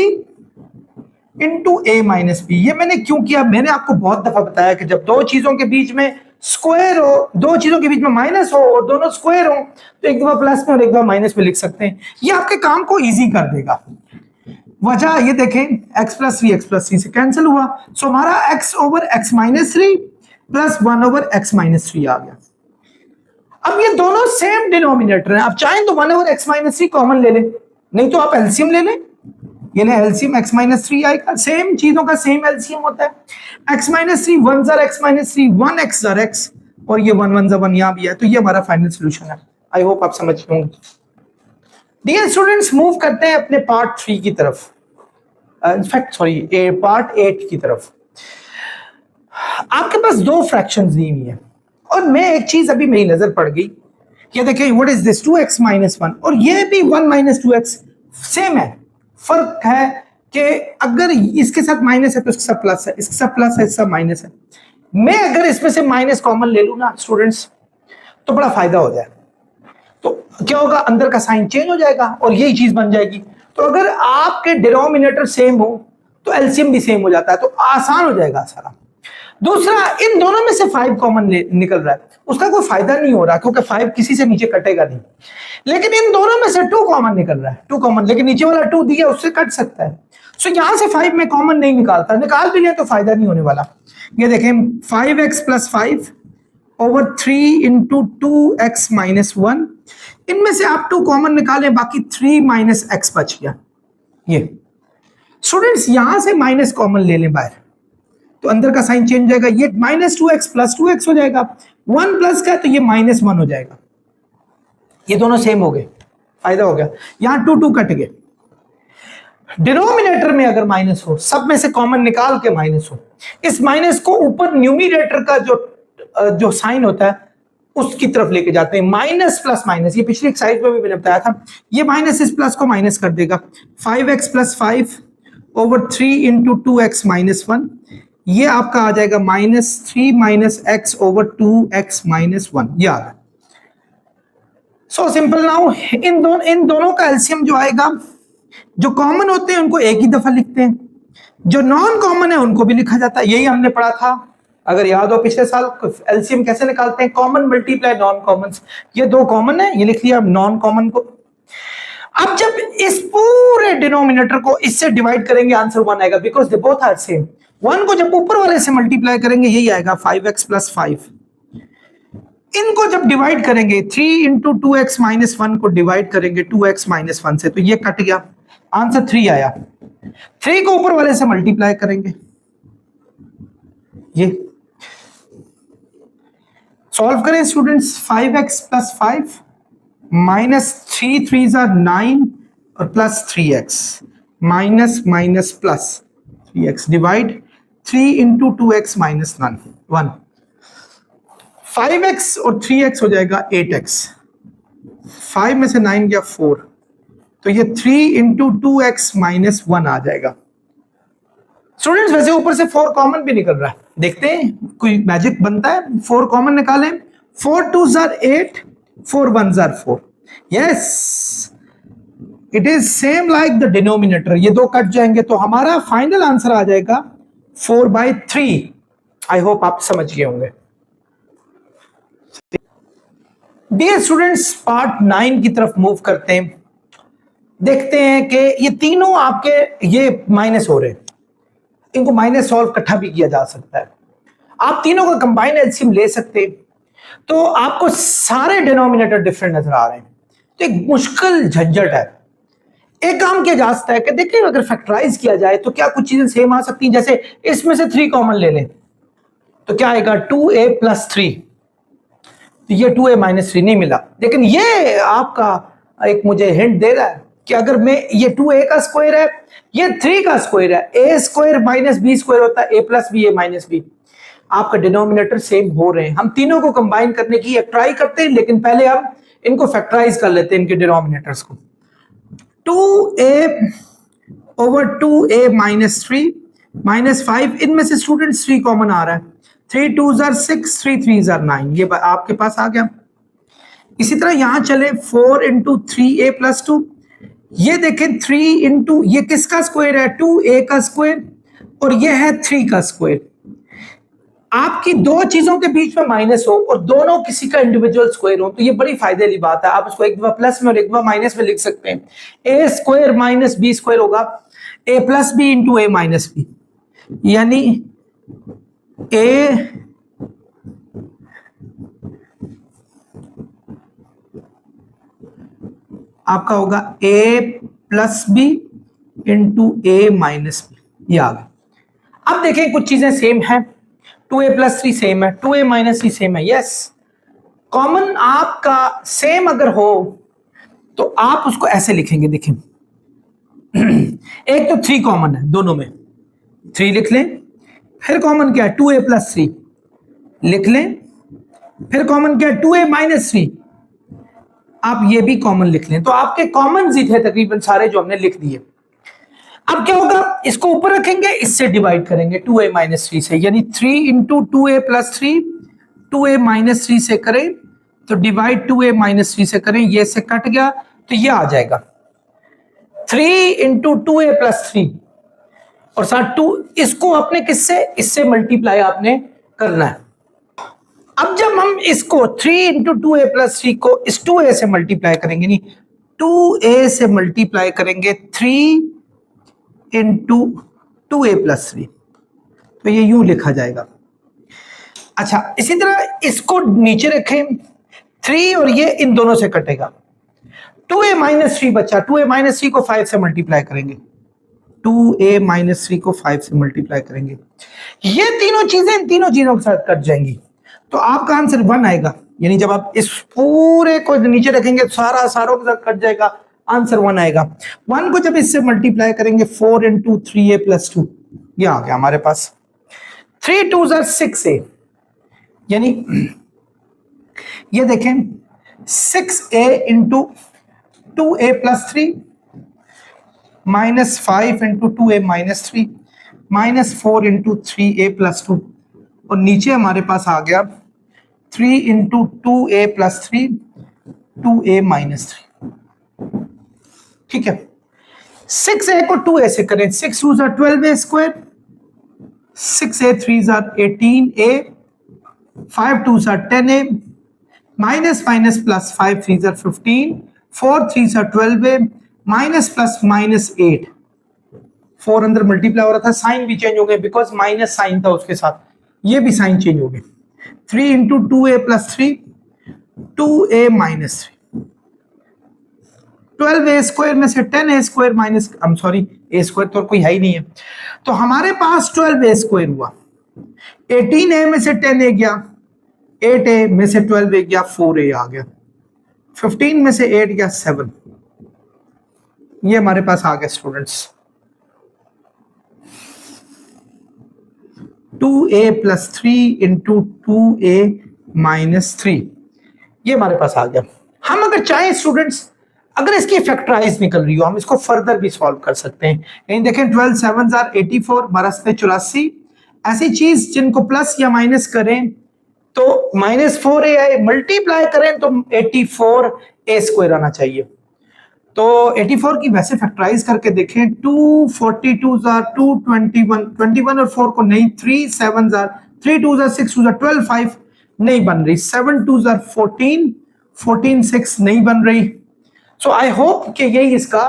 Speaker 1: × a - b। ये मैंने क्यों किया, मैंने आपको बहुत दफा बताया कि जब दो चीजों के बीच में स्क्वायर हो, दो चीजों के बीच में माइनस हो और दोनों स्क्वायर हो, तो एक दफा प्लस में और एक दफा माइनस में लिख सकते हैं। ये आपके काम को इजी कर देगा। वजह ये देखें, x+3 से कैंसिल हुआ, सो हमारा x/x-3 + 1/x-3 आ गया। अब ये दोनों सेम डिनोमिनेटर हैं, आप चाहें तो 1/x-3 कॉमन ले लें, नहीं तो आप एलसीएम ले लें, ये ले एलसीएम x-3 आएगा, सेम चीजों का सेम एलसीएम होता है। x-3 1 * x-3 1x * x, और ये 1 1 1 यहां भी है, तो ये हमारा फाइनल सॉल्यूशन है। आई होप आप समझ गए होंगे। डियर स्टूडेंट्स, मूव करते हैं अपने पार्ट 3 की तरफ, इनफैक्ट सॉरी पार्ट 8 की तरफ। आपके पास 2 फ्रैक्शंस दी हुई हैं और मैं एक चीज अभी मेरी नजर पड़ गई, ये देखिए व्हाट इज दिस, 2x - 1, और ये भी 1 - 2x सेम है। फर्क है कि अगर इसके साथ माइनस है तो इसके साथ प्लस है, इसके साथ प्लस है, इसके साथ माइनस है। मैं अगर इसमें से माइनस कॉमन ले लूं ना स्टूडेंट्स, तो बड़ा फायदा हो जाए। तो क्या होगा, अंदर का साइन चेंज हो जाएगा और यही चीज बन जाएगी। तो अगर आपके डिनोमिनेटर सेम हो तो एलसीएम भी सेम हो जाता है, तो आसान हो जाएगा सारा। दूसरा, इन दोनों में से 5 कॉमन निकल रहा है, उसका कोई फायदा नहीं हो रहा क्योंकि 5 किसी से नीचे कटेगा नहीं। लेकिन इन दोनों में से 2 कॉमन निकल रहा है, 2 कॉमन, लेकिन नीचे वाला 2 दिया उससे कट सकता है। सो यहां से 5 में कॉमन नहीं निकालता, निकाल भी लें तो फायदा नहीं होने वाला। ये देखें 5x + 5 / 3 × 2x - 1, इनमें से आप 2 कॉमन निकालें, बाकी 3 - x बच गया। ये स्टूडेंट्स यहां से माइनस कॉमन ले लें बाहर, तो अंदर का साइन चेंज हो जाएगा, ये -2x + 2x हो जाएगा, 1 प्लस का तो ये -1 हो जाएगा। ये दोनों सेम हो गए, फायदा हो गया। यहां 2 2 कट गए। डिनोमिनेटर में अगर माइनस हो, सब में से कॉमन निकाल के माइनस हो, इस माइनस को ऊपर न्यूमिनेटर का जो साइन होता है उसकी तरफ लेके जाते हैं। माइनस प्लस माइनस, ये पिछली एक्सरसाइज में भी मैंने बताया था, ये माइनस इस प्लस को माइनस कर देगा। 5x plus 5 over 3 into 2x minus 1, ये आपका आ जाएगा -3 minus x over 2x minus 1। ये आ गया। So simple. नाउ इन दोनों का एलसीएम जो आएगा, जो कॉमन होते हैं उनको एक ही दफा लिखते हैं, जो नॉन कॉमन है उनको भी लिखा जाता है। यही हमने पढ़ा था, अगर याद हो पिछले साल। एलसीएम कैसे निकालते हैं? Common multiply non common. ये दो कॉमन है, ये लिख लिया नॉन कॉमन को। अब जब इस पूरे डिनोमिनेटर को इससे डिवाइड करेंगे, आंसर 1 आएगा, because they both are same. 1 को जब ऊपर वाले से मल्टीप्लाई करेंगे, यही आएगा 5x प्लस 5। इनको जब डिवाइड करेंगे, 3 इंटू 2x माइनस 1 को डिवाइड करेंगे 2x माइनस 1 से, तो ये कट गया, आंसर 3 आया। 3 को ऊपर वाले से मल्टीप्लाई करेंगे, ये सॉल्व करें स्टूडेंट्स। 5x प्लस 5 माइनस 3 3 9 और plus 3x minus minus plus 3x divide 3 into 2x minus 1। 5x और 3x हो जाएगा 8x। 5 में से 9 गया 4, तो ये 3 इंटू 2x माइनस 1 आ जाएगा। स्टूडेंट्स वैसे ऊपर से 4 कॉमन भी निकल रहा है, देखते हैं कोई मैजिक बनता है। 4 कॉमन निकालें, 4 2 8, 4 1 4। Yes, it is same like the denominator. ये दो कट जाएंगे तो हमारा फाइनल आंसर आ जाएगा 4/3। आई होप आप समझ गए होंगे। डियर स्टूडेंट्स, पार्ट 9 की तरफ मूव करते हैं। देखते हैं कि ये तीनों आपके ये माइनस हो रहे हैं, इनको माइनस सॉल्व इकट्ठा भी किया जा सकता है। आप तीनों का कंबाइन एलसीएम ले सकते हैं, तो आपको सारे डिनोमिनेटर डिफरेंट नजर आ रहे हैं, तो एक मुश्किल झंझट है। एक काम किया जा सकता है कि देखिए अगर फैक्टराइज किया जाए तो क्या कुछ चीजें सेम आ सकती हैं। जैसे इसमें से 3 कॉमन ले लें तो क्या आएगा 2a प्लस 3, तो ये 2a माइनस 3 नहीं मिला। लेकिन ये आपका एक मुझे हिंट दे रहा है कि अगर मैं ये 2a का स्क्वायर है, ये 3 का स्क्वायर है, a square minus b square होता है a plus B, a minus B. आपका डिनोमिनेटर सेम हो रहे हैं। हम तीनों को कंबाइन करने की एक ट्राई करते हैं, लेकिन पहले हम इनको फैक्टराइज कर लेते हैं, इनके डिनोमिनेटर्स को। 2a over 2a minus 3 minus 5, इनमें से स्टूडेंट्स 3 कॉमन आ रहा है। 3 2 6, 3 3 9, ये आपके पास आ गया। इसी तरह यहां चले 4 इंटू 3a प्लस 2, ये देखें 3 इंटू ये किसका स्क्वायर है? 2a का स्क्वायर, और ये है 3 का स्क्वायर। आपकी दो चीजों के बीच में माइनस हो और दोनों किसी का इंडिविजुअल स्क्वायर हो, तो ये बड़ी फायदे वाली बात है। आप उसको एक दफा प्लस में और एक दफा माइनस में लिख सकते हैं। A square minus B square होगा a plus B into A minus B, यानी ए आपका होगा a plus B into A minus B. ये आ गया। अब देखें कुछ चीजें सेम है, 2a प्लस 3 सेम है, 2a माइनस 3 सेम है। यस, कॉमन आपका सेम अगर हो तो आप उसको ऐसे लिखेंगे। देखें एक तो 3 कॉमन है दोनों में, 3 लिख लें। फिर कॉमन क्या है? 2a प्लस 3 लिख लें। फिर कॉमन क्या है? 2a माइनस 3, आप ये भी कॉमन लिख लें। तो आपके कॉमन ही थे तकरीबन सारे जो हमने लिख दिए। अब क्या होगा? इसको ऊपर रखेंगे, इससे डिवाइड करेंगे 2a माइनस 3 से, यानी 3 into 2a plus 3, 2a minus 3 से करें तो डिवाइड 2a माइनस 3 से करें, ये से कट गया तो ये आ जाएगा 3 इंटू 2a प्लस 3 और साथ 2, इसको आपने किससे? इससे मल्टीप्लाई आपने करना है। अब जब हम इसको 3 इंटू 2a प्लस 3 को इस 2a से मल्टीप्लाई करेंगे, नहीं 2a से मल्टीप्लाई करेंगे 3 इंटू 2a प्लस 3, तो ये यूं लिखा जाएगा। अच्छा, इसी तरह इसको नीचे रखें 3 और ये इन दोनों से कटेगा, 2a माइनस 3 बचा। 2a माइनस 3 को 5 से मल्टीप्लाई करेंगे, 2a माइनस 3 को 5 से मल्टीप्लाई करेंगे। ये तीनों चीजें इन तीनों चीजों के साथ कट जाएंगी, तो आपका आंसर 1 आएगा। यानी जब आप इस पूरे को नीचे रखेंगे तो सारों के साथ कट जाएगा, आंसर 1 आएगा। 1 को जब इससे मल्टीप्लाई करेंगे 4 इंटू 3a प्लस 2, ये आ गया हमारे पास। 3 2 6a, यानी ये देखें 6a into 2a plus 3 minus 5 into 2a minus 3 minus 4 into 3a plus 2, और नीचे हमारे पास आ गया 3 into 2a plus 3 2a minus 3। ठीक है, 6a को 2a से करें, 6 2 12a square, 6a 3 18a, 5 2 10a, minus minus plus 5 3 15, 4 3 12a, minus plus minus 8, 4 अंदर मल्टीप्लाई हो रहा था, साइन भी चेंज हो गए बिकॉज माइनस साइन था उसके साथ, ये भी साइन चेंज हो गए। 3 into 2a plus 3 2a minus 3, 12a square में से 10a square minus a square तो कोई है ही नहीं है, तो हमारे पास 12a स्क्वायर हुआ। 18a में से 10a गया, 8a में से 12a गया, 4a आ गया, 15 में से 8 गया 7, ये हमारे पास आ गया students 2a plus 3 into 2a minus 3, ये हमारे पास आ गया। हम अगर चाहें स्टूडेंट्स, अगर इसकी फैक्टराइज निकल रही हो, हम इसको फर्दर भी सॉल्व कर सकते हैं। यानी देखें 12 7 84, बरस में 84, ऐसी चीज जिनको प्लस या माइनस करें तो माइनस 4a आए, मल्टीप्लाई करें तो 84a स्क्वायर आना चाहिए। तो 84 की वैसे फैक्टराइज करके देखें, 2 42 221, 21 और 4 को नहीं, 3 7 3 2 6 2 12 5 नहीं बन रही, 7 2 14 14 6 नहीं बन रही। सो आई होप कि यही इसका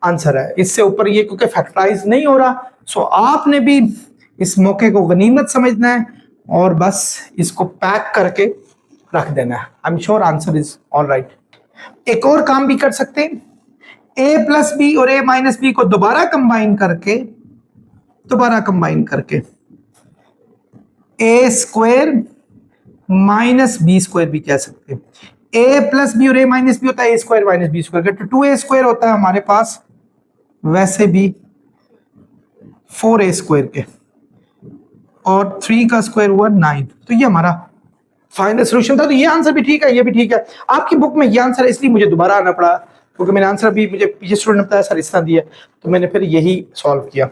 Speaker 1: आंसर है, इससे ऊपर ये क्योंकि फैक्टराइज नहीं हो रहा। सो आपने भी इस मौके को गनीमत समझना है और बस इसको पैक करके रख देना है। I am sure answer is all right. एक और काम भी कर सकते हैं, a प्लस बी और a माइनस बी को दोबारा कंबाइन करके a square minus B square भी कह सकते हैं। a प्लस बी और a माइनस बी होता है a square minus B square, तो 2a स्क्वायर होता है हमारे पास, वैसे भी 4a स्क्वायर के, और 3 का स्क्वायर हुआ 9, तो ये हमारा फाइनल सोल्यूशन था। तो ये आंसर भी ठीक है, ये भी ठीक है। आपकी बुक में ये आंसर है, इसलिए मुझे दोबारा आना पड़ा क्योंकि मैंने आंसर भी मुझे पीछे स्टूडेंट ने बताया सर इस तरह दिया, तो मैंने फिर यही सॉल्व किया।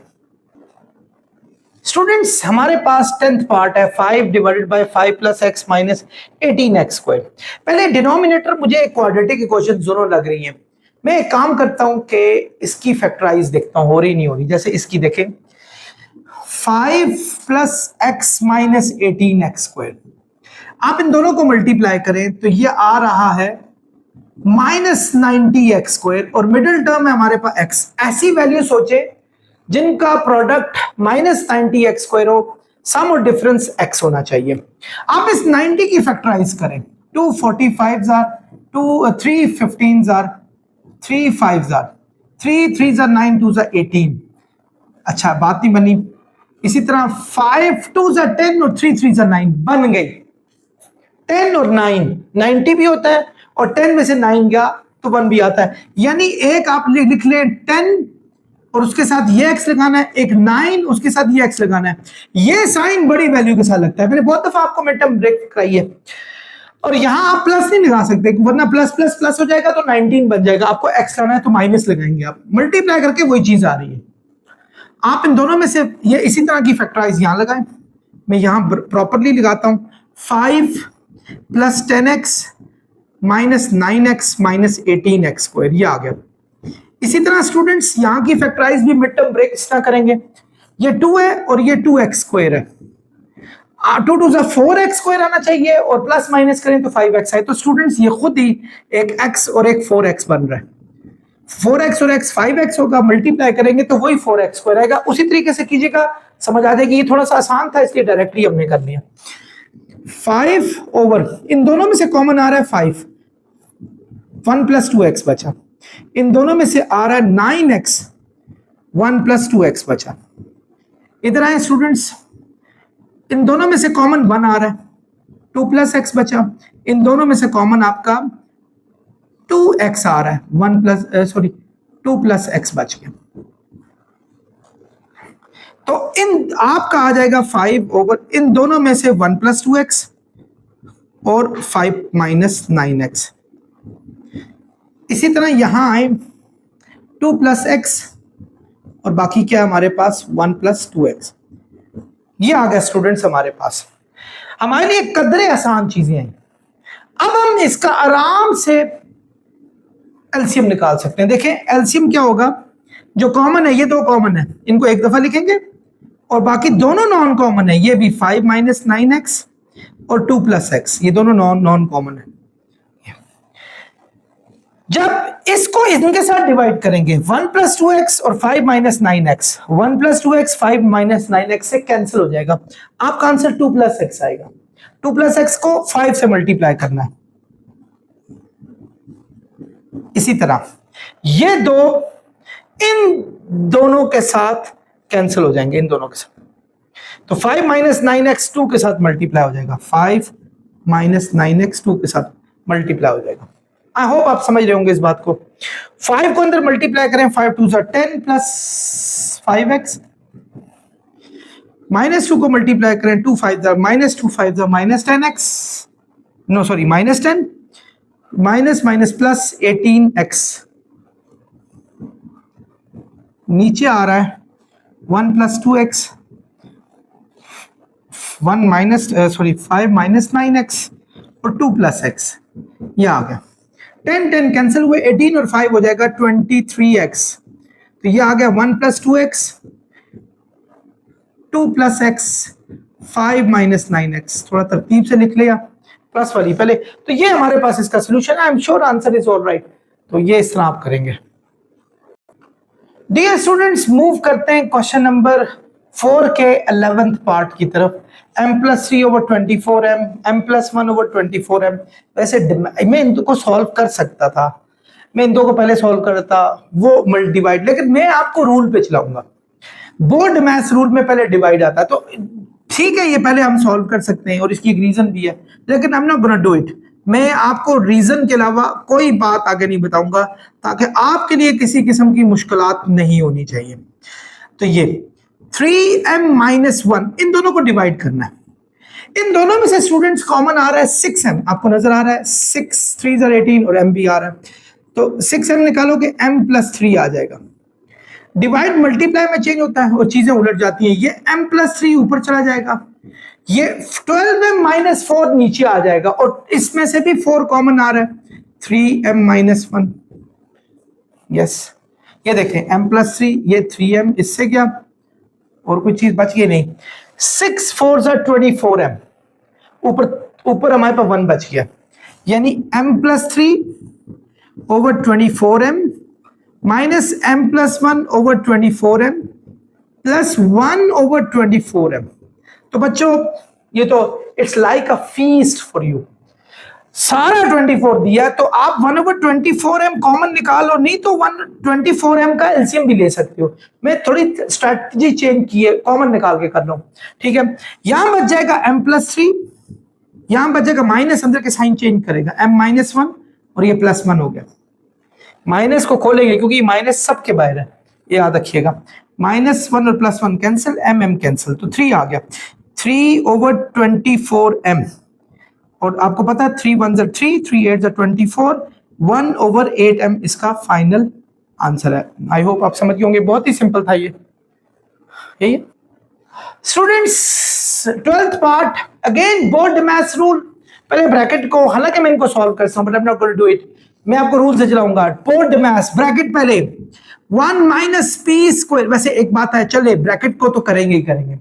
Speaker 1: स्टूडेंट्स हमारे पास 10th पार्ट है 5 divided by 5 plus x minus 18x square. पहले डिनोमिनेटर मुझे क्वाड्रेटिक इक्वेशन दोनों लग रही हैं, मैं एक काम करता हूं कि इसकी फैक्टराइज देखता हूं हो रही नहीं हो रही। जैसे इसकी देखें 5 plus x minus 18x square, आप इन दोनों को मल्टीप्लाई करें तो ये आ रहा है माइनस 90x स्क्वायर, और मिडिल टर्म है हमारे पास x। ऐसी वैल्यू सोचे जिनका प्रोडक्ट माइनस 90x स्क्वायर हो, सम और डिफरेंस x होना चाहिए। आप इस 90 की फैक्टराइज करें, 2 45 2 3 15 3 5 3 3 9 2 18, अच्छा बात नहीं बनी। इसी तरह 5 2 10 और 3 3 9 बन गई। 10 और 9 90 भी होता है, और 10 में से 9 गया तो 1 भी आता है। यानी एक आप लिख लें 10 और उसके साथ ये x लगाना है, एक 9 उसके साथ ये x लगाना है। ये साइन बड़ी वैल्यू के साथ लगता है, मैंने बहुत दफा आपको मिडटर्म ब्रेक कराई है। और यहां आप प्लस नहीं लगा सकते वरना प्लस प्लस प्लस हो जाएगा तो 19 बन जाएगा। आपको x लाना है तो माइनस लगाएंगे, आप मल्टीप्लाई करके वही चीज आ रही है। आप इन दोनों में से ये इसी तरह की फैक्टराइज यहां लगाएं, मैं यहां प्रॉपरली लगाता हूं। 5 plus 10x minus 9x minus 18x square, ये आ गया। इसी तरह स्टूडेंट्स यहां की फैक्टराइज भी मिड टर्म ब्रेक इस तरह करेंगे, ये 2 है और ये 2x स्क्वायर है, 2 2 4x स्क्वायर आना चाहिए, और प्लस माइनस करें तो 5x है। तो स्टूडेंट्स ये खुद ही एक x और एक 4x बन रहा है। 4x और x 5x होगा, मल्टीप्लाई करेंगे तो वही 4x स्क्वायर आएगा। उसी तरीके से कीजिएगा, समझ आ जाएगी। ये थोड़ा सा आसान था इसलिए डायरेक्टली हमने कर लिया। 5 ओवर इन दोनों में से कॉमन आ रहा है 5, 1 प्लस 2x बचा। इन दोनों में से आ रहा है 9x, 1 प्लस 2x बचा। इधर आए स्टूडेंट्स, इन दोनों में से कॉमन 1 आ रहा है, 2 प्लस एक्स बचा, इन दोनों में से कॉमन आपका 2x आ रहा है, 2 प्लस एक्स बच गया। तो इन आपका आ जाएगा 5 ओवर, इन दोनों में से 1 प्लस 2x और 5 माइनस 9x। इसी तरह यहां आए 2 प्लस एक्स और बाकी क्या हमारे पास 1 प्लस 2x। ये आ गया स्टूडेंट्स हमारे पास, हमारे लिए कदरे आसान चीजें हैं। अब हम इसका आराम से एलसीएम निकाल सकते हैं। देखें एलसीएम क्या होगा, जो कॉमन है ये दो कॉमन है, इनको एक दफा लिखेंगे और बाकी दोनों नॉन कॉमन है, ये भी 5 माइनस 9x और 2 प्लस एक्स, ये दोनों नॉन कॉमन है। जब इसको इनके साथ डिवाइड करेंगे 1 प्लस 2x और 5 minus 9x, 1 plus 2x 5 minus 9x से कैंसिल हो जाएगा, आपका आंसर 2 प्लस एक्स आएगा। 2 प्लस एक्स को 5 से मल्टीप्लाई करना है। इसी तरह ये दो इन दोनों के साथ कैंसिल हो जाएंगे, इन दोनों के साथ, तो 5 माइनस 9x 2 के साथ मल्टीप्लाई हो जाएगा, 5 माइनस 9x 2 के साथ मल्टीप्लाई हो जाएगा। आई होप आप समझ रहे होंगे इस बात को। 5 को अंदर मल्टीप्लाई करें, 5 2 10 प्लस 5x, माइनस 2 को मल्टीप्लाई करें, 2 5 minus 2 5 minus 10x, no sorry minus 10, minus minus plus 18x, नीचे आ रहा है 1 plus 2x, 1 minus 5 minus 9x और 2 प्लस x, ये आ गया। 10 10 कैंसिल हुए, 18 और 5 हो जाएगा 23x, तो ये आ गया 1 plus 2x, 2 plus x, 5 minus 9x। थोड़ा तरतीब से लिख लिया प्लस वाली पहले, तो ये हमारे पास इसका सोल्यूशन है। I am sure answer is all right, तो ये इस तरह आप करेंगे। डियर स्टूडेंट्स, मूव करते हैं क्वेश्चन नंबर 4 के 11th पार्ट की तरफ। m plus 3 over 24m, m plus 1 over 24m। वैसे मैं इन दो को सॉल्व कर सकता था, मैं इन दो को पहले सॉल्व करता, वो मल्टीडिवाइड, लेकिन मैं आपको रूल पे चलाऊंगा। बोर्ड मैथ्स रूल में पहले डिवाइड आता, तो ठीक है ये पहले हम सॉल्व कर सकते हैं और इसकी एक रीजन भी है, लेकिन आई am not gonna do it. मैं आपको रीजन के अलावा कोई बात आगे नहीं बताऊंगा, ताकि आपके लिए किसी किस्म की मुश्किलात नहीं होनी चाहिए। तो ये 3m माइनस 1, इन दोनों को डिवाइड करना है। इन दोनों में से स्टूडेंट्स कॉमन आ रहा है 6m, आपको नजर आ रहा है 6 3 18 और m भी आ रहा है, तो 6m निकालोगे m प्लस 3 आ जाएगा। डिवाइड मल्टीप्लाई में चेंज होता है और चीजें उलट जाती हैं, ये m प्लस 3 ऊपर चला जाएगा, ये 12m माइनस 4 नीचे आ जाएगा और इसमें से भी 4 कॉमन आ रहा है, 3m माइनस 1। यस, ये देखें m प्लस 3, ये 3m, इससे क्या और कोई चीज बच गई नहीं। 6 4 24m, ऊपर हमारे पास 1 बच गया, यानी m plus 3 over 24m minus m plus 1 over 24m plus 1 over 24m। तो बच्चों ये तो it's like a feast for you, सारा 24 दिया, तो आप 1 ओवर 24m कॉमन निकालो, नहीं तो 1/24m का एलसीएम भी ले सकते हो। मैं थोड़ी स्ट्रेटजी चेंज की है, कॉमन निकाल के कर लो, ठीक है। यहां बच जाएगा m प्लस 3, यहां बच जाएगा माइनस, अंदर के साइन चेंज करेगा, m माइनस 1 और ये प्लस 1 हो गया। माइनस को खोलेंगे क्योंकि माइनस सबके बाहर है, ये याद रखिएगा। माइनस 1 और प्लस 1 कैंसिल, m कैंसिल, तो 3 आ गया, 3 ओवर 24m, और आपको पता है 3 1 3, 3 8 24, 1 ओवर 8m इसका फाइनल आंसर है। आई होप आप समझ गए होंगे, बहुत ही सिंपल था ये। यही है students, 12th part again board maths rule. पहले ब्रैकेट को, हालांकि मैं इनको सॉल्व करता हूं but I am not going to do it, मैं आपको रूल से चलाऊंगा। बोर्ड मैथ्स, ब्रैकेट पहले 1 माइनस पी स्क्वायर, वैसे एक बात है, चले ब्रैकेट को तो करेंगे ही करेंगे,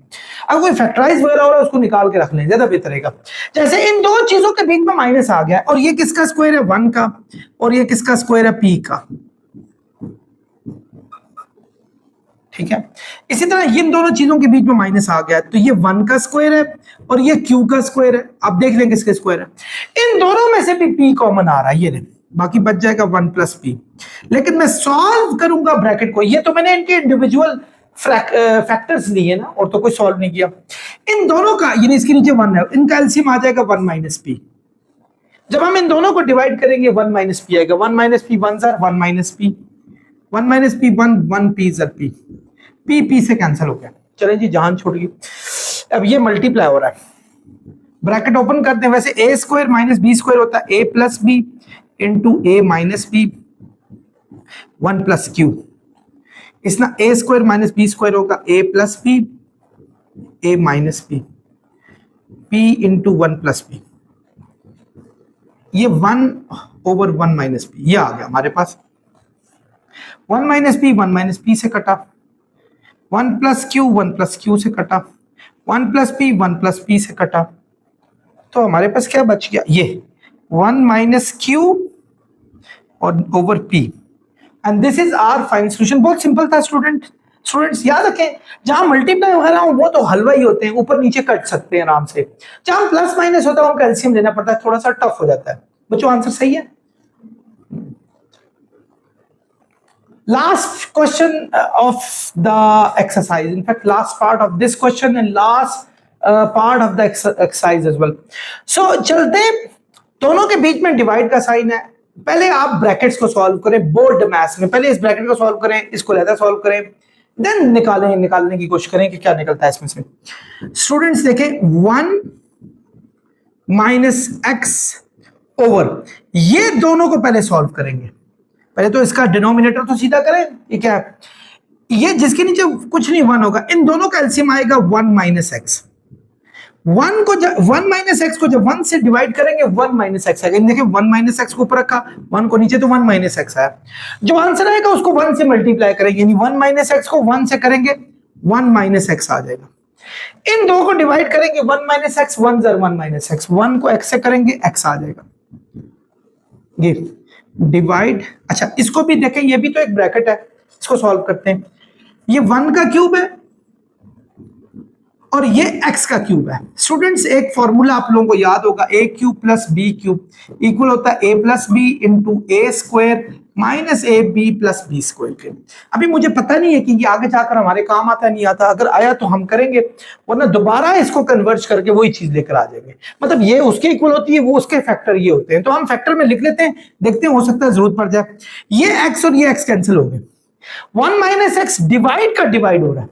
Speaker 1: अगर कोई फैक्टराइज वगैरह हो रहा है उसको निकाल के रख लें, ज्यादा बेहतर रहेगा। जैसे इन दो चीजों के बीच में माइनस आ गया, और ये किसका स्क्वायर है, 1 का, और ये किसका स्क्वायर है, पी का, ठीक है। इसी तरह इन दोनों चीजों के बीच में माइनस आ गया, तो ये 1 का स्क्वायर है और ये q का स्क्वायर है। आप देख लें किसके स्क्वायर है, इन दोनों में से भी p कॉमन आ रहा है, ये देख, बाकी बच जाएगा 1 प्लस पी। लेकिन मैं सॉल्व करूंगा ब्रैकेट को, ये तो मैंने इनके इंडिविजुअल फैक्टर्स लिए ना, और तो कोई सॉल्व नहीं किया। इन इन दोनों का यानी इसके नीचे 1 है, इनका एलसीएम आ जाएगा 1 माइनस पी। जब हम इन दोनों को डिवाइड करेंगे 1 माइनस पी आएगा, 1 minus P 1 jar 1 minus P, 1 minus P 1 P jar P, P P से कैंसिल हो गया। चलें जी, जान छोड़ गई। अब ये मल्टीप्लाई हो रहा है, ब्रैकेट ओपन करते हैं। वैसे A square minus B square होता है A plus B into A minus B 1 plus Q. इसना A square minus B square होगा A plus B A minus B P into 1 plus B. ये 1 over 1 minus P ये आ गया हमारे पास। 1 माइनस पी 1 माइनस पी से कटा, 1 प्लस क्यू 1 प्लस क्यू से कटा, 1 प्लस पी 1 प्लस पी से कटा, तो हमारे पास क्या बच गया, ये 1 माइनस क्यू और over P. And this is our final solution. बहुत सिंपल था स्टूडेंट्स याद रखें, जहां मल्टीप्लाई वगैरह हो वो तो हलवा ही होते हैं, ऊपर नीचे कट सकते हैं आराम से। जहां प्लस माइनस होता है हमको एलसीएम लेना पड़ता है, थोड़ा सा टफ हो जाता है। बच्चों आंसर सही है। Last question of the exercise, in fact last part of this question and last part of the exercise as well. So चलते दोनों के बीच में डिवाइड का साइन है। पहले आप ब्रैकेट्स को सॉल्व करें बोर्ड मैथ्स में, पहले इस ब्रैकेट को सॉल्व करें, इसको लहदा सॉल्व करें, देन निकालने की कोशिश करें कि क्या निकलता है इसमें से। स्टूडेंट्स देखें 1 माइनस एक्स ओवर, ये दोनों को पहले सॉल्व करेंगे। पहले तो इसका डिनोमिनेटर तो सीधा करें, ये क्या है, ये जिसके नीचे कुछ नहीं 1 होगा, इन दोनों का एलसीएम आएगा 1 माइनस एक्स। 1 माइनस एक्स को जब 1 से डिवाइड करेंगे 1 माइनस एक्स आएगा। देखिए 1 माइनस एक्स को ऊपर रखा, 1 को नीचे, तो 1 माइनस एक्स आया। जो आंसर आएगा उसको 1 से मल्टीप्लाई करेंगे, यानी 1 माइनस एक्स को 1 से करेंगे 1 माइनस एक्स आ जाएगा। इन दो को डिवाइड करेंगे 1 minus x 1 jar 1 minus x, 1 को एक्स से करेंगे एक्स आ जाएगा। ये डिवाइड, अच्छा इसको भी देखें, ये भी तो एक ब्रैकेट है, इसको सॉल्व करते हैं। ये 1 का क्यूब है और ये x का क्यूब है। स्टूडेंट्स एक फॉर्मूला आप लोगों को याद होगा, a cube plus b cube equal होता है a plus B into A square minus A B plus B square के। अभी मुझे पता नहीं है कि ये आगे जाकर हमारे काम आता नहीं आता, अगर आया तो हम करेंगे, वरना दोबारा इसको कन्वर्ट करके वही चीज लेकर आ जाएंगे। मतलब ये उसके इक्वल होती है, वो उसके फैक्टर ये होते हैं, तो हम फैक्टर में लिख लेते हैं, देखते हैं हो सकता है जरूरत पड़ जाए। ये x और ये x कैंसिल हो गए, 1 माइनस एक्स डिवाइड का डिवाइड हो रहा है,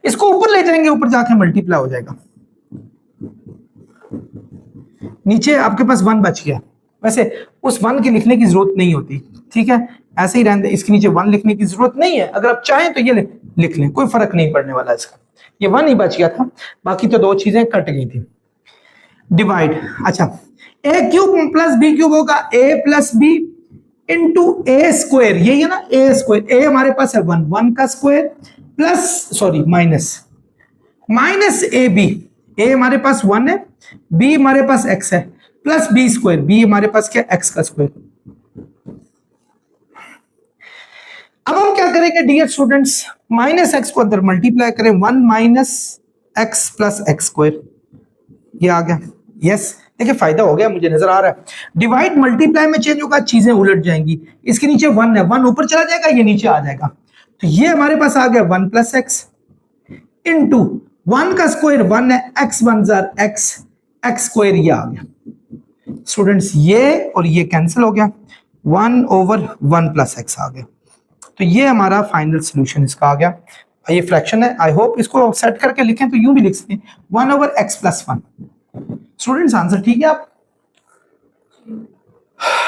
Speaker 1: इसको ऊपर ले जाएंगे, ऊपर जाके मल्टीप्लाई हो जाएगा, नीचे आपके पास 1 बच गया। वैसे उस 1 की लिखने की जरूरत नहीं होती, ठीक है, ऐसे ही रहने दें, इसके नीचे 1 लिखने की जरूरत नहीं है। अगर आप चाहें तो ये लिख लें, कोई फर्क नहीं पड़ने वाला इसका। ये 1 ही बच गया था, बाकी तो 2 चीजें कट गई थी। डिवाइड, अच्छा ए क्यूब प्लस बी क्यूब होगा A plus B into A square, यही है ना ए स्क्वायर, ए हमारे पास है 1 का square plus sorry minus A B, A हमारे पास 1 है, बी हमारे पास x है, प्लस बी स्क्वायर, बी हमारे पास क्या x का स्क्वायर। अब हम क्या करेंगे डियर स्टूडेंट्स, माइनस एक्स को अंदर मल्टीप्लाई करें, 1 minus x plus x square, ये आ गया। यस देखिए फायदा हो गया, मुझे नजर आ रहा है। डिवाइड मल्टीप्लाई में चेंज होगा, चीजें उलट जाएंगी। इसके नीचे 1 है, 1 ऊपर चला जाएगा, ये नीचे आ जाएगा, तो ये हमारे पास आ गया 1 प्लस एक्स इंटू 1 का स्क्वायर 1 है, x 1 jar x, x square ये आ गया। स्टूडेंट्स ये और ये कैंसिल हो गया, 1 ओवर 1 प्लस एक्स आ गया। तो ये हमारा फाइनल सोल्यूशन इसका आ गया। ये फ्रैक्शन है, आई होप इसको सेट करके लिखें तो यूं भी लिख सकते हैं 1 over x plus 1। Students answer ठीक है। आप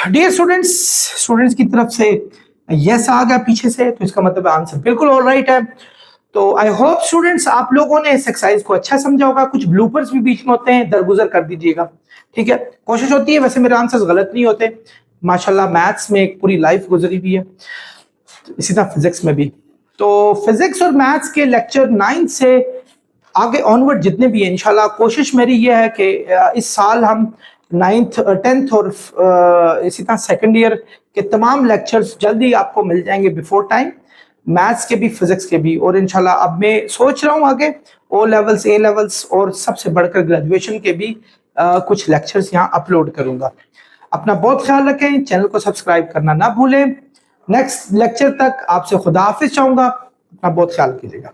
Speaker 1: डियर स्टूडेंट्स की तरफ से यस आ गया पीछे से, तो इसका मतलब आंसर बिल्कुल ऑलराइट है। तो आई होप स्टूडेंट्स आप लोगों ने इस एक्सरसाइज को अच्छा समझा होगा। कुछ ब्लूपर्स भी बीच में होते हैं, दरगुजर कर दीजिएगा, ठीक है। कोशिश होती है, वैसे मेरे आंसर्स गलत नहीं होते माशाल्लाह। मैथ्स में एक पूरी लाइफ गुजरी हुई है, इसी तरह फिजिक्स में भी। तो फिजिक्स और मैथ्स के लेक्चर 9 से आगे ऑनवर्ड जितने भी हैं, इंशाल्लाह कोशिश मेरी ये है कि इस साल हम 9th 10th और इसी तरह सेकेंड ईयर के तमाम लेक्चर्स जल्दी आपको मिल जाएंगे बिफोर टाइम, मैथ्स के भी फिजिक्स के भी। और इंशाल्लाह अब मैं सोच रहा हूँ आगे ओ लेवल्स, ए लेवल्स और सबसे बढ़कर ग्रेजुएशन के भी कुछ लेक्चर्स यहाँ अपलोड करूंगा। अपना बहुत ख्याल रखें, चैनल को सब्सक्राइब करना ना भूलें। नेक्स्ट लेक्चर तक आपसे खुदा हाफिज चाहूंगा, अपना बहुत ख्याल कीजिएगा।